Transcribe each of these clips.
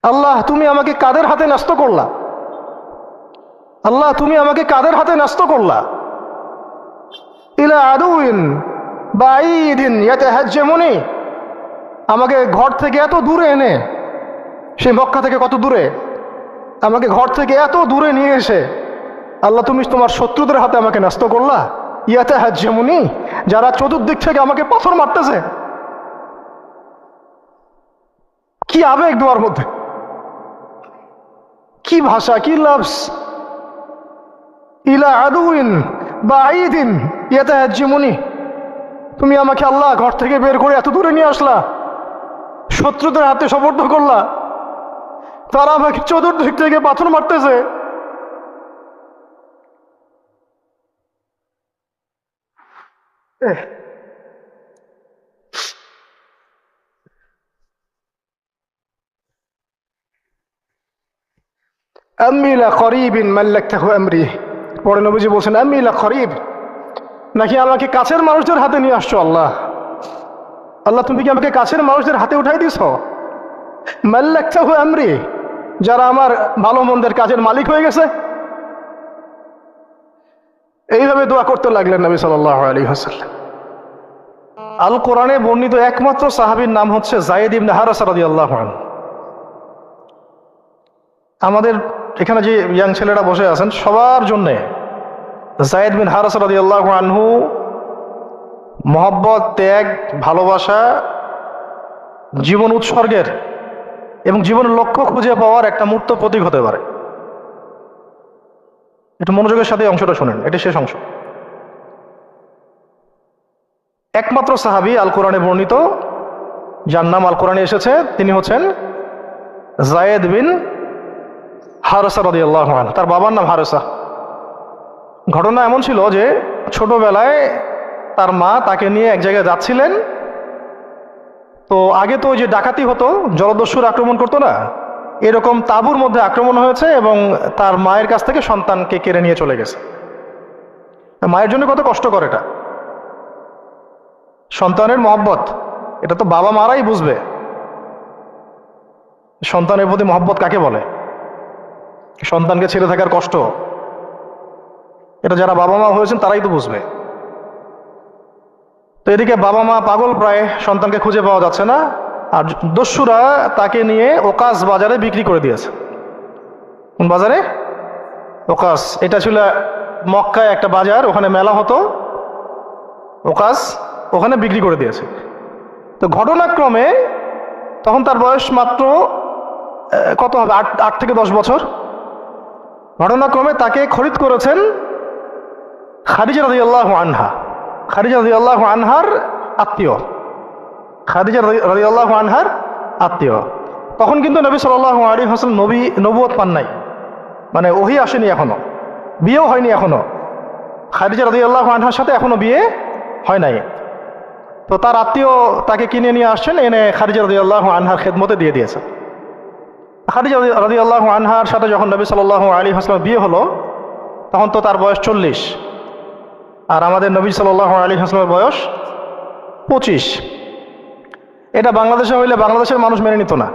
আল্লাহ তুমি আমাকে কাদের হাতে ন্যস্ত করলা? আল্লাহ তুমি আমাকে কাদের হাতে ন্যস্ত করলা? ইলা আদুইন বাঈদিন ইয়াতাহাজ্জামুনি, আমাকে ঘর থেকে এত দূরে এনে, সেই মক্কা থেকে কত দূরে, আমাকে ঘর থেকে এত দূরে নিয়ে এসে আল্লাহ তুমি তোমার শত্রুদের হাতে আমাকে ন্যস্ত করলা। ইয়াতাহাজ্জামুনি, যারা চতুর্দিক থেকে আমাকে পাথর মারতেছে। কি আবেগ তোমার মধ্যে, কি ভাষা, কি লফজ! ইলা আদুইন বাঈদিন ইয়াতাহাজ্জামুনি, তুমি আমাকে আল্লাহ ঘর থেকে বের করে এত দূরে নিয়ে আসলা, শত্রুদের হাতে সোপর্দ করলা, তারা আমাকে চতুর্দিক থেকে পাথর মারতেছে। আম্মি লা করিবিন মাল্লাকতাহু আমরি, পরে নবীজি বলছেন আম্মি লা করিব, নাকি আমাকে কাছের মানুষদের হাতে নিয়ে আসছো আল্লাহ? আল্লাহ তুমি কি আমাকে কাছের মানুষদের হাতে উঠাই দিছ? মাল্লাকতাহু আমরি, যারা আমার ভালো মন্দের কাজের মালিক হয়ে গেছে। এইভাবে দোয়া করতে লাগলেন নবী সাল্লাল্লাহু আলাইহি ওয়াসাল্লাম। আল কোরআনে বর্ণিত একমাত্র সাহাবীর নাম হচ্ছে যায়েদ ইবনে হারেসা রাদিয়াল্লাহু আনহু। আমাদের এখানে যে ইয়াং ছেলেরা বসে আছেন সবার জন্যে যায়েদ বিন হারেসা রাদিয়াল্লাহু আনহু মহব্বত, ত্যাগ, ভালোবাসা, জীবন উৎসর্গের এবং জীবনের লক্ষ্য খুঁজে পাওয়ার একটা মূর্ত প্রতীক হতে পারে। একটু মনোযোগের সাথে অংশটা শুনেন, এটা শেষ অংশ। একমাত্র সাহাবী আল কোরআনে বর্ণিত যার নাম আল কোরআনে এসেছে তিনি হচ্ছেন যায়েদ বিন হারেসা রাদিয়াল্লাহু আনহু। তার বাবার নাম হারেসা। ঘটনা এমন ছিল যে ছোটবেলায় তার মা তাকে নিয়ে এক জায়গায় যাচ্ছিলেন। তো আগে তো ওই যে ডাকাতি হতো, জলদস্যুর আক্রমণ করতো না, এরকম তাঁবুর মধ্যে আক্রমণ হয়েছে এবং তার মায়ের কাছ থেকে সন্তানকে কেড়ে নিয়ে চলে গেছে। মায়ের জন্য কত কষ্টকর এটা। সন্তানের মহব্বত, এটা তো বাবা মারাই বুঝবে সন্তানের প্রতি মহব্বত কাকে বলে, সন্তানকে ছেড়ে থাকার কষ্ট, এটা যারা বাবা মা হয়েছেন তারাই তো বুঝবে। তো এদিকে বাবা মা পাগল প্রায়, সন্তানকে খুঁজে পাওয়া যাচ্ছে না, আর দস্যুরা তাকে নিয়ে ওকাস বাজারে বিক্রি করে দিয়েছে। কোন বাজারে? ওকাস। এটা ছিল মক্কায় একটা বাজার, ওখানে মেলা হতো, ওকাস, ওখানে বিক্রি করে দিয়েছে। তো ঘটনাক্রমে তখন তার বয়স মাত্র কত হবে, 8 থেকে 10 বছর। ঘটনাক্রমে তাকে খরিদ করেছেন খাদিজা রাদিয়াল্লাহু আনহা। খাদিজা রাদিয়াল্লাহু আনহার আত্মীয়, খাদিজা রাদিয়াল্লাহু আনহার আত্মীয়। তখন কিন্তু নবী সাল্লাল্লাহু আলাইহি ওয়াসাল্লাম নবুয়ত পান নাই, মানে ওহী আসেনি এখনো, বিয়েও হয়নি এখনো। খাদিজা রাদিয়াল্লাহু আনহার সাথে এখনো বিয়ে হয় নাই। তো তার আত্মীয় তাকে কিনে নিয়ে আসছেন, এনে খাদিজা রাদিয়াল্লাহু আনহার খেদমতে দিয়ে দিয়েছে। খাদিজা রাদিয়াল্লাহু আনহার সাথে যখন নবী সাল্লাল্লাহু আলাইহি ওয়াসাল্লাম বিয়ে হলো তখন তো তার বয়স 40, আর আমাদের নবী সাল্লাল্লাহু আলাইহি ওয়াসাল্লামের বয়স 25। এটা বাংলাদেশে হইলে বাংলাদেশের মানুষ মেনে নিত না,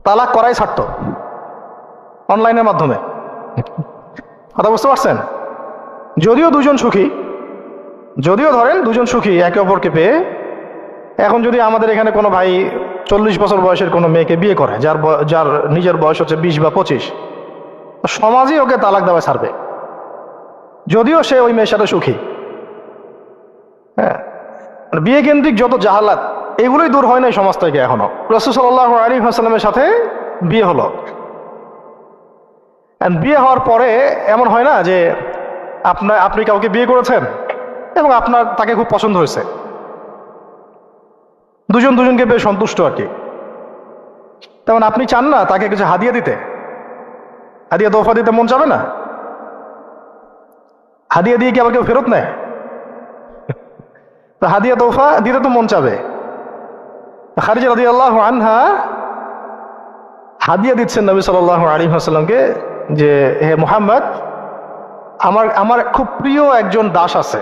তালাক করাই ছাড়তো অনলাইনের মাধ্যমে। কথা বুঝতে পারছেন? যদিও দুজন সুখী, যদিও ধরেন দুজন সুখী একে অপরকে পেয়ে, এখন যদি আমাদের এখানে কোনো ভাই 40 বছর বয়সের কোনো মেয়েকে বিয়ে করে যার নিজের বয়স হচ্ছে 20 বা 25, সমাজই ওকে তালাক দেওয়া ছাড়বে, যদিও সে ওই মেয়ের সাথে সুখী। হ্যাঁ, বিয়ে কেন্দ্রিক যত জাহালাত এগুলোই দূর হয় নাই সমাজ থেকে এখনো। রাসূল সাল্লাল্লাহু আলাইহি ওয়াসাল্লামের সাথে বিয়ে হলো, বিয়ে হওয়ার পরে এমন হয় না যে আপনি কাউকে বিয়ে করেছেন এবং আপনার তাকে খুব পছন্দ হয়েছে, দুজনকে বেশ সন্তুষ্ট আর কি, তেমন আপনি চান না তাকে কিছু হাদিয়া দিতে, হাদিয়া তোফা দিতে মন চাবে না? হাদিয়া দিয়ে কি আবার কেউ ফেরত নেয়? তো হাদিয়া তোফা দিতে তো মন চাবে। খাদিজা রাদিয়াল্লাহু আনহা হাদিয়া দিচ্ছেন নবী সাল্লাল্লাহু আলাইহি ওয়াসাল্লামকে যে হে মুহাম্মদ, আমার খুব প্রিয় একজন দাস আছে,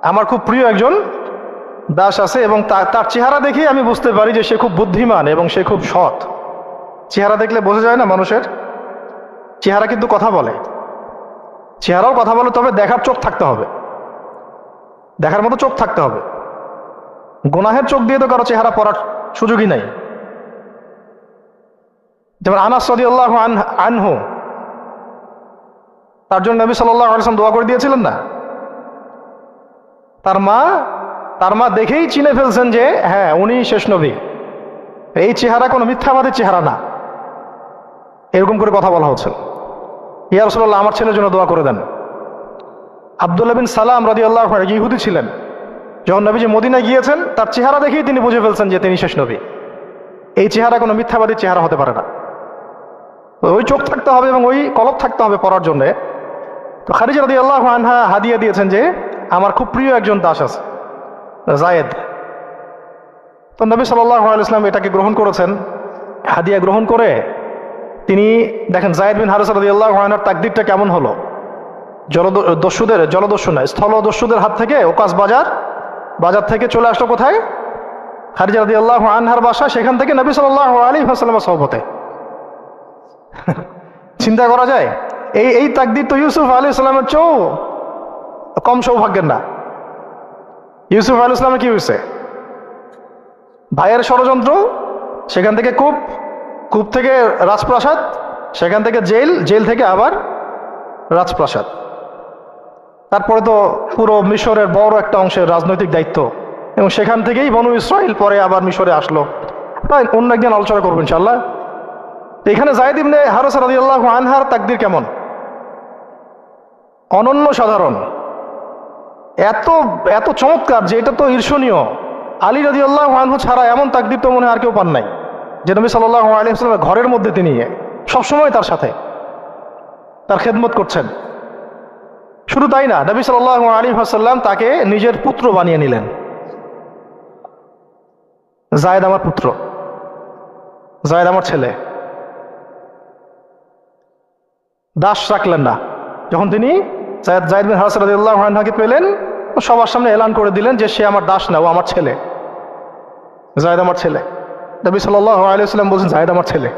আমার খুব প্রিয় একজন দাস আছে এবং তার চেহারা দেখেই আমি বুঝতে পারি যে সে খুব বুদ্ধিমান এবং সে খুব সৎ। চেহারা দেখলে বোঝা যায় না মানুষের? চেহারা কিন্তু কথা বলে, চেহারাও কথা বলে, তবে দেখার চোখ থাকতে হবে, দেখার মতো চোখ থাকতে হবে। গুনাহের চোখ দিয়ে তো কারো চেহারা পড়ার সুযোগই নাই। যেমন আনাস রাদিয়াল্লাহু আনহু, তার জন্য নবী সাল্লাল্লাহু আলাইহি ওয়াসাল্লাম দোয়া করে দিয়েছিলেন না? তার মা দেখেই চিনে ফেলছেন যে হ্যাঁ উনি শেষ নবী, এই চেহারা কোনো মিথ্যাবাদী চেহারা না। এরকম করে কথা বলা হচ্ছে, ইয়া রাসূলুল্লাহ আমার ছেলের জন্য দোয়া করে দেন। আব্দুল্লাহ বিন সালাম রাদিয়াল্লাহু আনহু ইহুদি ছিলেন, যখন নবীজি মদিনায় গিয়েছেন তার চেহারা দেখেই তিনি বুঝে ফেলছেন যে তিনি শেষ নবী। এই চেহারা কোনো মিথ্যাবাদী চেহারা হতে পারে না। ওই চোখ থাকতে হবে এবং ওই কলব থাকতে হবে পড়ার জন্যে। তো খাদিজা রাদিয়াল্লাহু আনহা হাদিয়া দিয়েছেন যে আমার খুব প্রিয় একজন দাস আছে, জায়েদ। তো নবী সাল্লাল্লাহু আলাইহি ওয়াসাল্লাম এটাকে গ্রহণ করেছেন, হাদিয়া গ্রহণ করে তিনি দেখেন জায়েদ বিন হারিসা রাদিয়াল্লাহু আনহুর তাকদীরটা কেমন হলো। জলদস্যু নয়, স্থলদস্যুদের হাত থেকে ওকাস বাজার থেকে চলে আসলো কোথায়? খাদিজা রাদিয়াল্লাহু আনহার বাসা, সেখান থেকে নবী সাল্লাল্লাহু আলাইহি ওয়াসাল্লামের সোহবতে। চিন্তা করা যায়? এই তাকদীর তো ইউসুফ আলাইহিস সালামের চেয়েও কম সৌভাগ্যের না। ইউসুফ আলাইহিস সালামের কি হয়েছে? ভাইয়ের ষড়যন্ত্র, সেখান থেকে কূপ থেকে রাজপ্রাসাদ, সেখান থেকে জেল থেকে আবার রাজপ্রাসাদ, তারপরে তো পুরো মিশরের বড় একটা অংশের রাজনৈতিক দায়িত্ব, এবং সেখান থেকেই বনু ইসরাইল পরে আবার মিশরে আসলো। প্রায় অন্য একদিন আলোচনা করবো ইনশাআল্লাহ। এখানে জায়েদ ইবনে হারিসা রাদিয়াল্লাহু আনহার তাকদীর কেমন? অনন্য সাধারণ, এত চমৎকার যে এটা তো ঈর্ষণীয়। আলী রাদিয়াল্লাহু আনহু ছাড়া এমন তাকদীর তো মনে হয় আর কেউ পান নাই, যে নবী সাল্লাল্লাহু আলাইহি ওয়াসাল্লামের ঘরের মধ্যে তিনি সবসময় তার সাথে তার খেদমত করছেন। শুধু তাই না, নবী সাল্লাল্লাহু আলাইহি ওয়াসাল্লাম তাকে নিজের পুত্র বানিয়ে নিলেন। জায়েদ আমার পুত্র, জায়েদ আমার ছেলে। দাস রাখলেন না। যখন তিনি জায়েদ বিন হারিসা রাদিয়াল্লাহু আনহুকে পেলেন, সবার সামনে এলান করে দিলেন যে সে আমার দাস না, ও আমার ছেলে, জায়েদ আমার ছেলে। নবী সাল্লাল্লাহু আলাইহি ওয়াসাল্লাম বলছেন জায়েদ আমার ছেলে,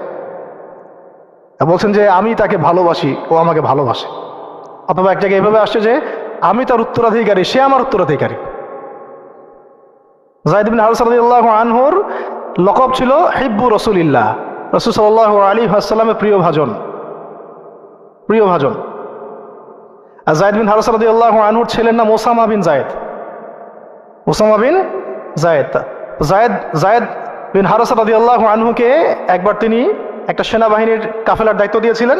বলছেন যে আমি তাকে ভালোবাসি, ও আমাকে ভালোবাসে। অথবা এক জায়গায় এভাবে আসছে যে আমি তার উত্তরাধিকারী, সে আমার উত্তরাধিকারী। জায়েদ বিন হারিসা রাদিয়াল্লাহু আনহুর লকব ছিল হিব্বু রাসূলিল্লাহ, রাসূল সাল্লাল্লাহু আলাইহি ওয়াসাল্লামের প্রিয় ভাজন। আর জায়েদ বিন হারিসা রাদিয়াল্লাহু আনহুর ছেলের নাম ওসামা বিন জায়েদ। জায়েদ বিন হারিসা রাদিয়াল্লাহু আনহুকে একবার তিনি একটা সেনাবাহিনীর কাফেলার দায়িত্ব দিয়েছিলেন।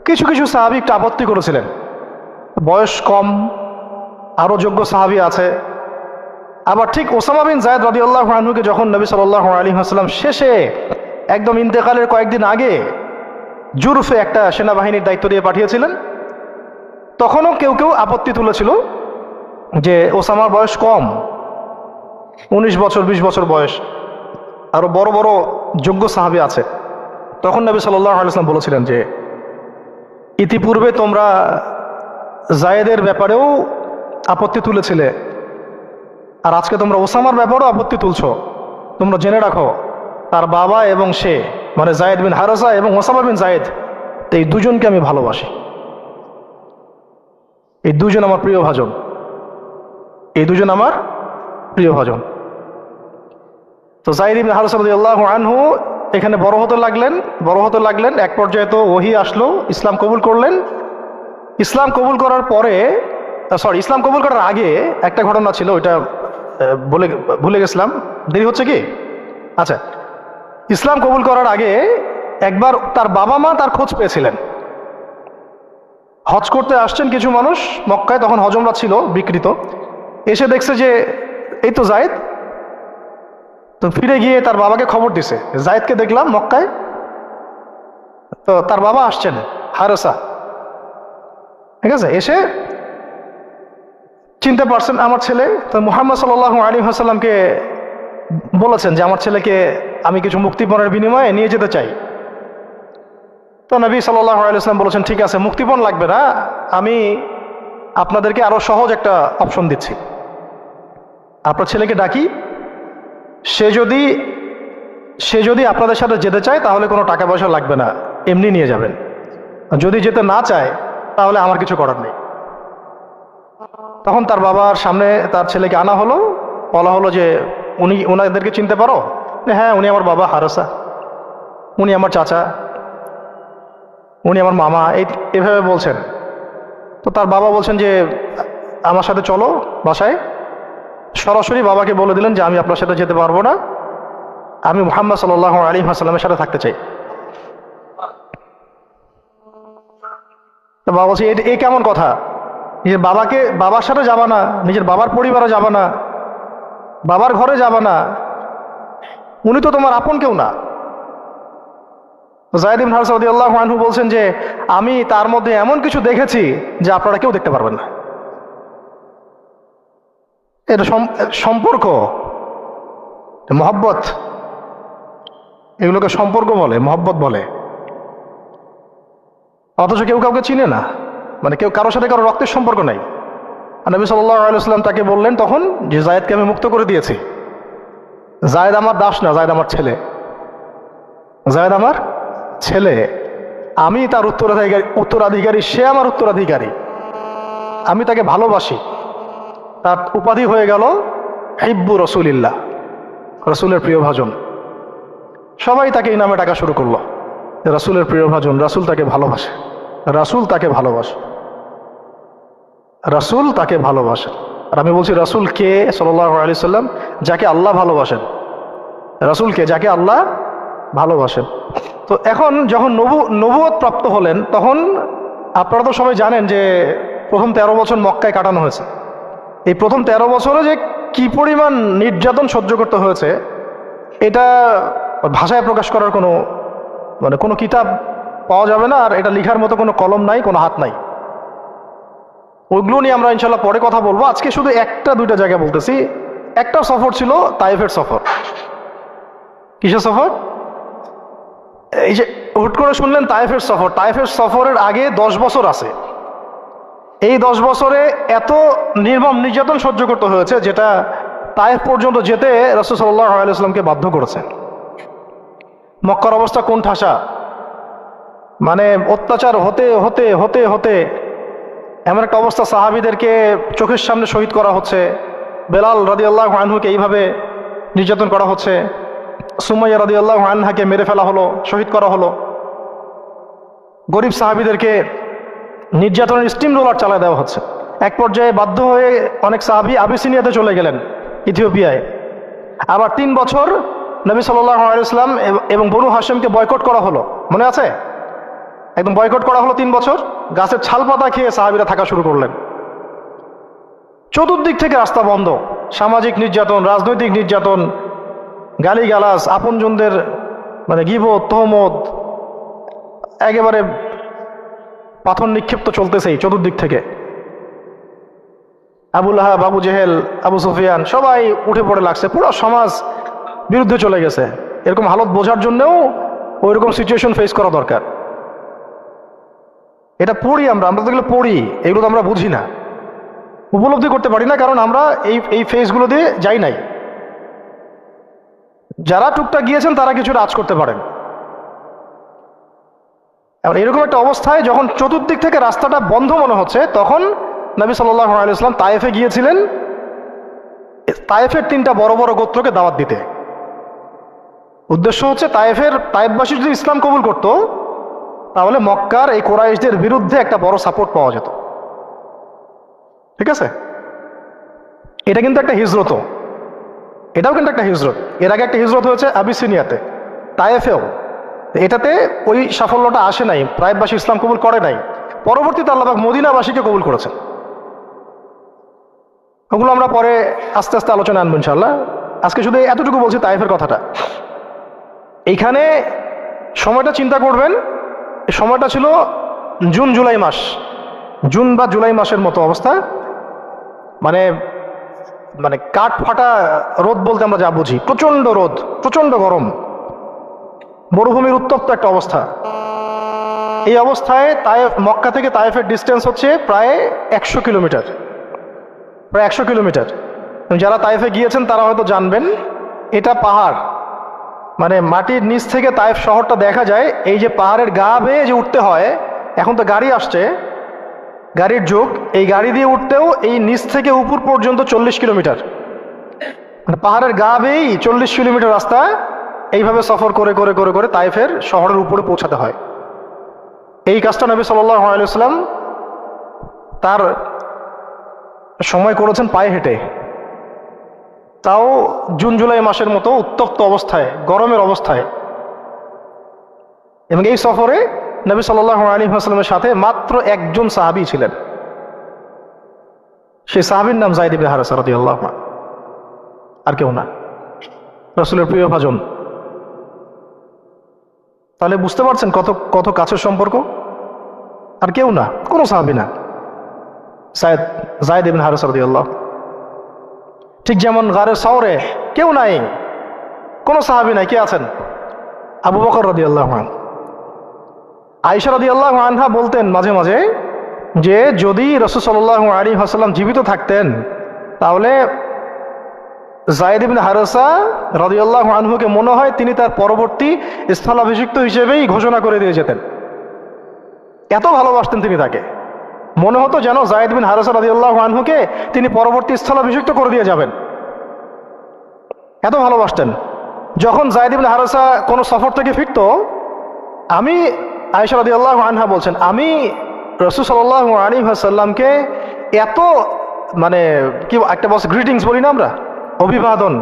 কিছু সাহাবী একটু আপত্তি করেছিলেন, বয়স কম, আরো যোগ্য সাহাবী আছে। আবার ঠিক ওসামা বিন জায়েদ রাদিয়াল্লাহু আনহুকে যখন নবী সাল্লাল্লাহু আলাইহি ওয়াসাল্লাম শেষে একদম ইন্তেকালের কয়েকদিন আগে জুরফে একটা সেনাবাহিনীর দায়িত্ব দিয়ে পাঠিয়েছিলেন, তখনও কেউ আপত্তি তুলেছিল যে ওসামার বয়স কম, 19 বছর 20 বছর বয়স, আরো বড় বড় যোগ্য সাহাবী আছে। তখন নবী সাল্লাল্লাহু আলাইহি ওয়াসাল্লাম বলেছিলেন যে ইতিপূর্বে তোমরা জায়েদের ব্যাপারেও আপত্তি তুলেছিলে, আর আজকে তোমরা ওসামার ব্যাপারেও আপত্তি তুলছো। তোমরা জেনে রাখো তার বাবা এবং সে, মানে জায়েদ বিন হারিসা এবং ওসামা বিন জায়েদ, এই দুজনকে আমি ভালোবাসি। এই দুজন আমার প্রিয় ভাজন। তো জায়েদ ইবনে হারিসা রাদিয়াল্লাহু আনহু এখানে বড় হতে লাগলেন। এক পর্যায়ে তো ওহী আসলো, ইসলাম কবুল করলেন। ইসলাম কবুল করার আগে একটা ঘটনা ছিল, ওইটা ভুলে গেছিলাম, দেরি হচ্ছে কি? আচ্ছা, ইসলাম কবুল করার আগে একবার তার বাবা মা তার খোঁজ পেয়েছিলেন। হজ করতে আসছেন কিছু মানুষ মক্কায়, তখন হজমরা ছিল বিকৃত, এসে দেখছে যে এই তো জায়েদ। তো ফিরে গিয়ে তার বাবাকে খবর দিছে, জায়েদকে দেখলাম মক্কায়। তো তার বাবা আসছেন হারিসা, ঠিক আছে, এসে চিনতে পারছেন আমার ছেলে। তো মুহাম্মদ সাল্লাল্লাহু আলাইহি ওয়াসাল্লামকে বলেছেন যে আমার ছেলেকে আমি কিছু মুক্তিপণের বিনিময়ে নিয়ে যেতে চাই। তো নবী সাল্লাল্লাহু আলাইহি ওয়াসাল্লাম বলেছেন ঠিক আছে, মুক্তিপণ লাগবে না, আমি আপনাদেরকে আরো সহজ একটা অপশন দিচ্ছি। আপনার ছেলেকে ডাকি, সে যদি আপনাদের সাথে যেতে চায় তাহলে কোনো টাকা পয়সা লাগবে না, এমনি নিয়ে যাবেন। যদি যেতে না চায় তাহলে আমার কিছু করার নেই। তখন তার বাবার সামনে তার ছেলেকে আনা হলো, বলা হলো যে ওনাদেরকে চিনতে পারো? হ্যাঁ, উনি আমার বাবা হারসা, উনি আমার চাচা, উনি আমার মামা, এভাবে বলছেন। তো তার বাবা বলছেন যে আমার সাথে চলো বাসায়। সরাসরি বাবাকে বলে দিলেন যে আমি আপনার সাথে যেতে পারবো না, আমি মুহাম্মদ সাল্লাল্লাহু আলাইহি ওয়াসাল্লামের সাথে থাকতে চাই। তো বাবা বলছে এ কেমন কথা? নিজের বাবার সাথে যাবা না, নিজের বাবার পরিবারে যাবা না, বাবার ঘরে যাবা না, উনি তো তোমার আপন কেউ না। যায়েদ ইবনে হারসা রাদিয়াল্লাহু আনহু বলছেন যে আমি তার মধ্যে এমন কিছু দেখেছি যে আপনারা কেউ দেখতে পারবেন না। এটা সম্পর্ক, মহব্বত, এগুলোকে সম্পর্ক বলে, মহব্বত বলে। অথচ কেউ কাউকে চিনে না, মানে কেউ কারোর সাথে কারো রক্তের সম্পর্ক নাই। আর নবী সাল্লাল্লাহু আলাইহি ওয়াসাল্লাম তাকে বললেন তখন যে যায়েদকে আমি মুক্ত করে দিয়েছি। যায়েদ আমার দাস না, যায়েদ আমার ছেলে, যায়েদ আমার ছেলে, আমি তার উত্তরাধিকারী, সে আমার উত্তরাধিকারী, আমি তাকে ভালোবাসি। তার উপাধি হয়ে গেল হিব্বু রসুলিল্লাহ, রসুলের প্রিয় ভাজন। সবাই তাকে এই নামে ডাকা শুরু করলো, রাসূলের প্রিয় ভাজন, রাসূল তাকে ভালোবাসে, রাসূল তাকে ভালোবাসে, রাসূল তাকে ভালোবাসে। আর আমি বলছি রাসূল কে? সাল্লাল্লাহু আলাইহি সাল্লাম, যাকে আল্লাহ ভালোবাসেন। রাসূল কে? যাকে আল্লাহ ভালোবাসেন। তো এখন যখন নবুয়ত প্রাপ্ত হলেন, তখন আপনারা তো সবাই জানেন যে প্রথম 13 বছর মক্কায় কাটানো হয়েছে। এই প্রথম 13 বছরে যে কি পরিমাণ নির্যাতন সহ্য করতে হয়েছে, এটা ভাষায় প্রকাশ করার কোনো কিতাব পাওয়া যাবে না। আর এটা লিখার মতো কোনো কলম নাই, কোনো হাত নাই। ওইগুলো নিয়ে আমরা ইনশাল্লাহ পরে কথা বলবো। আজকে শুধু একটা দুইটা জায়গা বলতেছি। একটা সফর ছিল তায়েফের সফর। কিসের সফর? এই যে হুট করে শুনলেন তায়েফের সফর। তায়েফের সফরের আগে 10 বছর আছে। এই 10 বছরে এত নির্মম নির্যাতন সহ্য করতে হয়েছে, যেটা তায়েফ পর্যন্ত যেতে রাসূল সাল্লাল্লাহু আলাইহি ওয়াসাল্লামকে বাধ্য করেছে। মক্কার অবস্থা কোন ঠাসা, মানে অত্যাচার হতে হতে হতে হতে এমন একটা অবস্থা, সাহাবীদেরকে চোখের সামনে শহীদ করা হচ্ছে। বেলাল রাদিয়াল্লাহু আনহুকে এইভাবে নির্যাতন করা হচ্ছে। সুমাইয়া রাদিয়াল্লাহু আনহাকে মেরে ফেলা হলো, শহীদ করা হলো। গরিব সাহাবীদেরকে নির্যাতনের স্টিম রোলার চালায় দেওয়া হচ্ছে। এক পর্যায়ে বাধ্য হয়ে অনেক সাহাবী আবিসিনিয়াতে চলে গেলেন, ইথিওপিয়ায়। আবার 3 বছর নবী সাল্লাল্লাহু আলাইহি ওয়াসাল্লাম এবং বনু হাশিমকে বয়কট করা হলো, মনে আছে? একদম বয়কট করা হলো 3 বছর। গাছের ছাল পাতা খেয়ে সাহাবীরা থাকা শুরু করলেন। চতুর্দিক থেকে রাস্তা বন্ধ, সামাজিক নির্যাতন, রাজনৈতিক নির্যাতন, গালিগালাজ, আপনজনদের মানে গীবত, তহমত, একেবারে পাথর নিক্ষেপ তো চলতেছেই চতুর্দিক থেকে। আবু লাহাব, আবু জেহেল, আবু সুফিয়ান সবাই উঠে পড়ে লাগছে, পুরো সমাজ বিরুদ্ধে চলে গেছে। এরকম হালত বোঝার জন্যও ওইরকম সিচুয়েশন ফেস করা দরকার। এটা পড়ি আমরা তো এগুলো পড়ি, এগুলো তো আমরা বুঝি না, উপলব্ধি করতে পারি না, কারণ আমরা এই ফেজগুলো দিয়ে যাই নাই। যারা টুকটাক গিয়েছেন তারা কিছুটা আঁচ করতে পারেন। এরকম একটা অবস্থায় যখন চতুর্দিক থেকে রাস্তাটা বন্ধ মনে হচ্ছে, তখন নবী সাল্লাল্লাহু আলাইহি ওয়াসাল্লাম তায়েফে গিয়েছিলেন তায়েফের 3টা বড় বড় গোত্রকে দাওয়াত দিতে। উদ্দেশ্য হচ্ছে তায়েফবাসী যদি ইসলাম কবুল করত, তাহলে মক্কার এই কুরাইশদের বিরুদ্ধে একটা বড় সাপোর্ট পাওয়া যেত। ঠিক আছে? এটা কিন্তু একটা হিজরত, এটাও কিন্তু একটা হিজরত। এর আগে একটা হিজরত হয়েছে আবিসিনিয়াতে, তায়েফেও। এটাতে ওই সাফল্যটা আসে নাই, তায়েফবাসী ইসলাম কবুল করে নাই। পরবর্তীতে আল্লাহ পাক মদিনাবাসীকে কবুল করেছেন। ওগুলো আমরা পরে আস্তে আস্তে আলোচনা আনবো ইনশাআল্লাহ। আজকে শুধু এতটুকু বলছি তায়েফের কথাটা। এইখানে সময়টা চিন্তা করবেন, সময়টা ছিল জুন জুলাই মাস, জুন বা জুলাই মাসের মতো অবস্থা। মানে কাঠ ফাটা রোদ বলতে আমরা যা বুঝি, প্রচন্ড রোদ, প্রচন্ড গরম, মরুভূমির উত্তপ্ত একটা অবস্থা। এই অবস্থায় মক্কা থেকে তায়েফের ডিস্টেন্স হচ্ছে প্রায় 100 কিলোমিটার, প্রায় 100 কিলোমিটার। যারা তায়েফে গিয়েছেন তারা হয়তো জানবেন, এটা পাহাড়, মানে মাটির নিচ থেকে তায়েফ শহরটা দেখা যায়। এই যে পাহাড়ের গা বেয়ে যে উঠতে হয়, এখন তো গাড়ি আসছে, গাড়ির যুগ, এই গাড়ি দিয়ে উঠতেও এই নিচ থেকে উপর পর্যন্ত 40 কিলোমিটার, মানে পাহাড়ের গা বেয়েই 40 কিলোমিটার রাস্তা এইভাবে সফর করে করে করে করে তায়েফের শহরের উপরে পৌঁছাতে হয়। এই কাজটা নবী সাল্লাল্লাহু আলাইহি ওয়াসাল্লাম তার সময় করেছেন পায়ে হেঁটে, তাও জুন জুলাই মাসের মতো উত্তপ্ত অবস্থায়, গরমের অবস্থায়। এবং এই সফরে নবী সাল্লাল্লাহু আলাইহি ওয়াসাল্লামের সাথে মাত্র একজন সাহাবী ছিলেন, সেই সাহাবীর নাম যায়েদ ইবনে হারেসা রাদিয়াল্লাহু আনহু, আর কেউ না, রাসূলের প্রিয় ভাজন। তাহলে বুঝতে পারছেন কত কত কাছের সম্পর্ক। আর কেউ না, কোনো সাহাবী না, যায়েদ ইবনে হারেসা রাদিয়াল্লাহু। ঠিক যেমন গারে সাওরে কেউ নাই, কোনো সাহাবী নাই, কে আছেন? আবু বকর রাদিয়াল্লাহু আনহু। আয়েশা রাদিয়াল্লাহু আনহা বলতেন মাঝে মাঝে যে যদি রাসূল সাল্লাল্লাহু আলাইহি ওয়াসাল্লাম জীবিত থাকতেন তাহলে যায়েদ ইবনে হারেসা রাদিয়াল্লাহু আনহুকে মনে হয় তিনি তার পরবর্তী স্থলাভিষিক্ত হিসেবেই ঘোষণা করে দিয়ে যেতেন। এত ভালোবাসতেন তিনি তাকে, মনে হতো যেন যায়েদ বিন হারেসা রাদিয়াল্লাহু আনহুকে তিনি পরবর্তী স্থলাভিষিক্ত করে দিয়ে যাবেন, এত ভালোবাসতেন। যখন যায়েদ ইবনে হারেসা কোনো সফর থেকে ফিরতো, আমি, আয়েশা রাদিয়াল্লাহু আনহা বলছেন, আমি রাসূল সাল্লাল্লাহু আলাইহি ওয়াসাল্লামকে এত, মানে কি একটা বস গ্রিটিংস বলি না আমরা, অভিবাদন,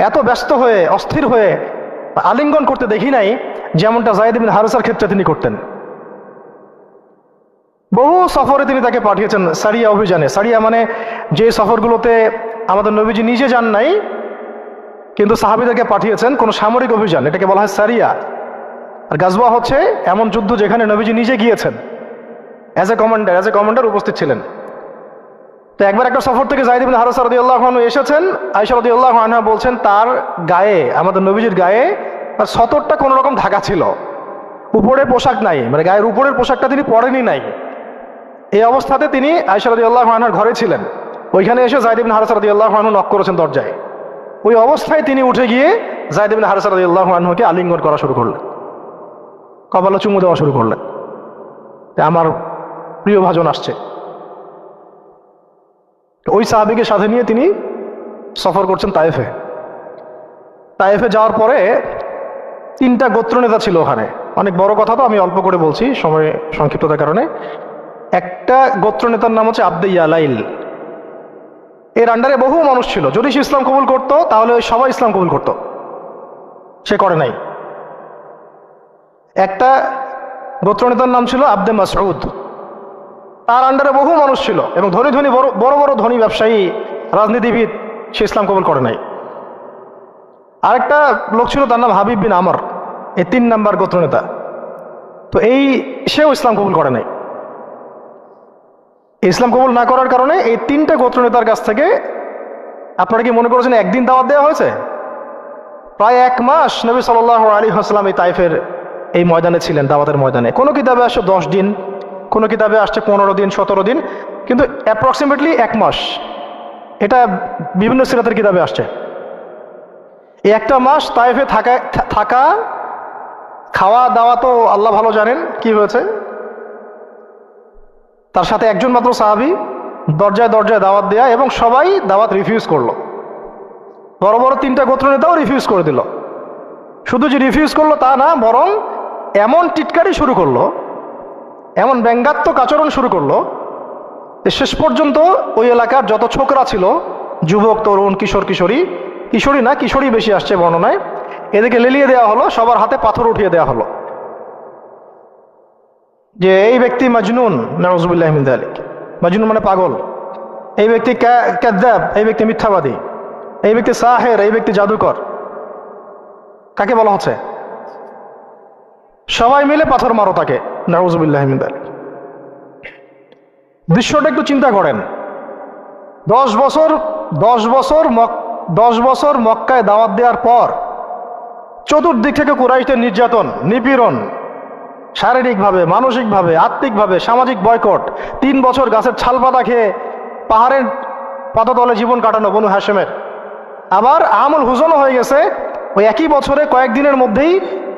এত ব্যস্ত হয়ে অস্থির হয়ে আলিঙ্গন করতে দেখি নাই যেমনটা যায়েদ ইবনে হারেসার ক্ষেত্রে তিনি করতেন। বহু সফরে তিনি তাকে পাঠিয়েছেন, সারিয়া অভিযানে। সারিয়া মানে যে সফরগুলোতে আমাদের নবীজি নিজে যান নাই কিন্তু সাহাবীদেরকে পাঠিয়েছেন, কোনো সামরিক অভিযান, এটাকে বলা হয় সারিয়া। আর গাজওয়া হচ্ছে এমন যুদ্ধ যেখানে নবীজি নিজে গিয়েছেন, অ্যাজ এ কমান্ডার উপস্থিত ছিলেন। তো একবার একটা সফর থেকে যায়েদ ইবনে হারেসা রাদিয়াল্লাহু আনহু এসেছেন। আয়েশা রাদিয়াল্লাহু আনহা বলছেন তার গায়ে, আমাদের নবীজির গায়ে তার সতরটা কোনো রকম ঢাকা ছিল, উপরে পোশাক নাই, মানে গায়ের উপরের পোশাকটা তিনি পরেনি নাই। এই অবস্থাতে তিনি আয়েশা রাদিয়াল্লাহু আনহার ঘরে ছিলেন, ওইখানে এসে যায়েদ ইবনে হারেসা রাদিয়াল্লাহু আনহু নক করেছেন দরজায়। ওই অবস্থায় তিনি উঠে গিয়ে যায়েদ ইবনে হারেসা রাদিয়াল্লাহু আনহুকে আলিঙ্গন করা শুরু করলেন, কপালে চুমু দেওয়া শুরু করলেন, আমার প্রিয় ভাজন আসছে। ওই সাহাবীকে সাথে নিয়ে তিনি সফর করছেন তায়েফে। তায়েফে যাওয়ার পরে 3টা গোত্রনেতা ছিল ওখানে, অনেক বড় কথা তো আমি অল্প করে বলছি সময় সংক্ষিপ্ততার কারণে। একটা গোত্রনেতার নাম হচ্ছে আব্দে ইয়ালাইল, এর আন্ডারে বহু মানুষ ছিল, যদি সে ইসলাম কবুল করতো তাহলে ওই সবাই ইসলাম কবুল করতো, সে করে নাই। একটা গোত্রনেতার নাম ছিল আব্দে মাসউদ, তার আন্ডারে বহু মানুষ ছিল এবং ধনী ধনী বড় বড় ধনী ব্যবসায়ী, রাজনীতিবিদ, সে ইসলাম কবুল করে নাই। আরেকটা লোক ছিল, তার নাম হাবিব বিন আমর, এই 3 নাম্বার গোত্রনেতা। তো সেও ইসলাম কবুল করে নাই। ইসলাম কবুল না করার কারণে এই 3টে গোত্রনেতার কাছ থেকে, আপনারা কি মনে করেছেন একদিন দাওয়াত দেওয়া হয়েছে? প্রায় 1 মাস নবী সাল্লাল্লাহু আলাইহি ওয়াসাল্লাম এই তায়েফের এই ময়দানে ছিলেন, দাওয়াতের ময়দানে। কোনো কিতাবে আসছে 10 দিন, কোনো কিতাবে আসছে 15 দিন, 17 দিন, কিন্তু অ্যাপ্রক্সিমেটলি 1 মাস, এটা বিভিন্ন সিরাতের কিতাবে আসছে। এই 1টা মাস তায়েফে থাকা, খাওয়া দাওয়া তো আল্লাহ ভালো জানেন কি হয়েছে। তার সাথে একজন মাত্র সাহাবী, দরজায় দরজায় দাওয়াত দেয়া, এবং সবাই দাওয়াত রিফিউজ করলো। বড় বড় 3টা গোত্রনেতাও রিফিউজ করে দিল। শুধু যে রিফিউজ করলো তা না, বরং এমন টিটকারি শুরু করলো, এমন ব্যঙ্গাত্মক আচরণ শুরু করলো, শেষ পর্যন্ত ওই এলাকার যত ছোকরা ছিল, যুবক, তরুণ, কিশোরী বেশি আসছে বর্ণনায়, এদেরকে লেলিয়ে দেওয়া হলো, সবার হাতে পাথর উঠিয়ে দেওয়া হলো যে এই ব্যক্তি মাজনুন, নাউযুবিল্লাহি মিন যালিক, মাজনুন মানে পাগল, এই ব্যক্তি কাযযাব, এই ব্যক্তি মিথ্যাবাদী, এই ব্যক্তি সাহের, এই ব্যক্তি জাদুকর। কাকে বলা হচ্ছে? সবাই মিলে পাথর মারো তাকে, নাউযুবিল্লাহি মিন যালিক। দৃশ্যটা একটু চিন্তা করেন। 10 বছর মক্কায় দাওয়াত দেওয়ার পর চতুর্দিক থেকে কুরাইশদের নির্যাতন, নিপীড়ন, শারীরিকভাবে, মানসিকভাবে, আত্মিকভাবে, সামাজিক বয়কট, 3 বছর গাছের ছাল পাতা খেয়ে পাহাড়ের পদতলে জীবন কাটানো বনু হাশেমের। আবার আমুল হুজনও হয়ে গেছে, ওই একই বছরে কয়েকদিনের মধ্যেই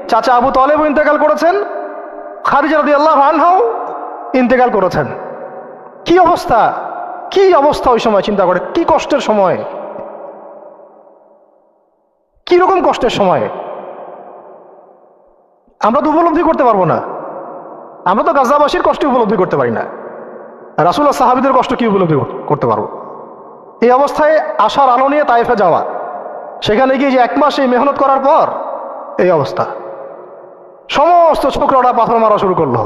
চাচা আবু তালেবও ইন্তেকাল করেছেন, খাদিজা রাদিয়াল্লাহু আনহাও ইন্তেকাল করেছেন। কি অবস্থা, কি অবস্থা ওই সময় চিন্তা করে, কি কষ্টের সময়, কি রকম কষ্টের সময় আমরা তো উপলব্ধি করতে পারবো না। আমরা তো গাজাবাসীর কষ্ট উপলব্ধি করতে পারি না, রাসূলুল্লাহ সাহাবীদের কষ্ট কি উপলব্ধি করতে পারবো? এই অবস্থায় আশার আলো নিয়ে তায়েফে যাওয়া, সেখানে গিয়ে যে 1 মাস এই মেহনত করার পর এই অবস্থা, সমস্ত ছোকরাটা পাথর মারা শুরু করলো।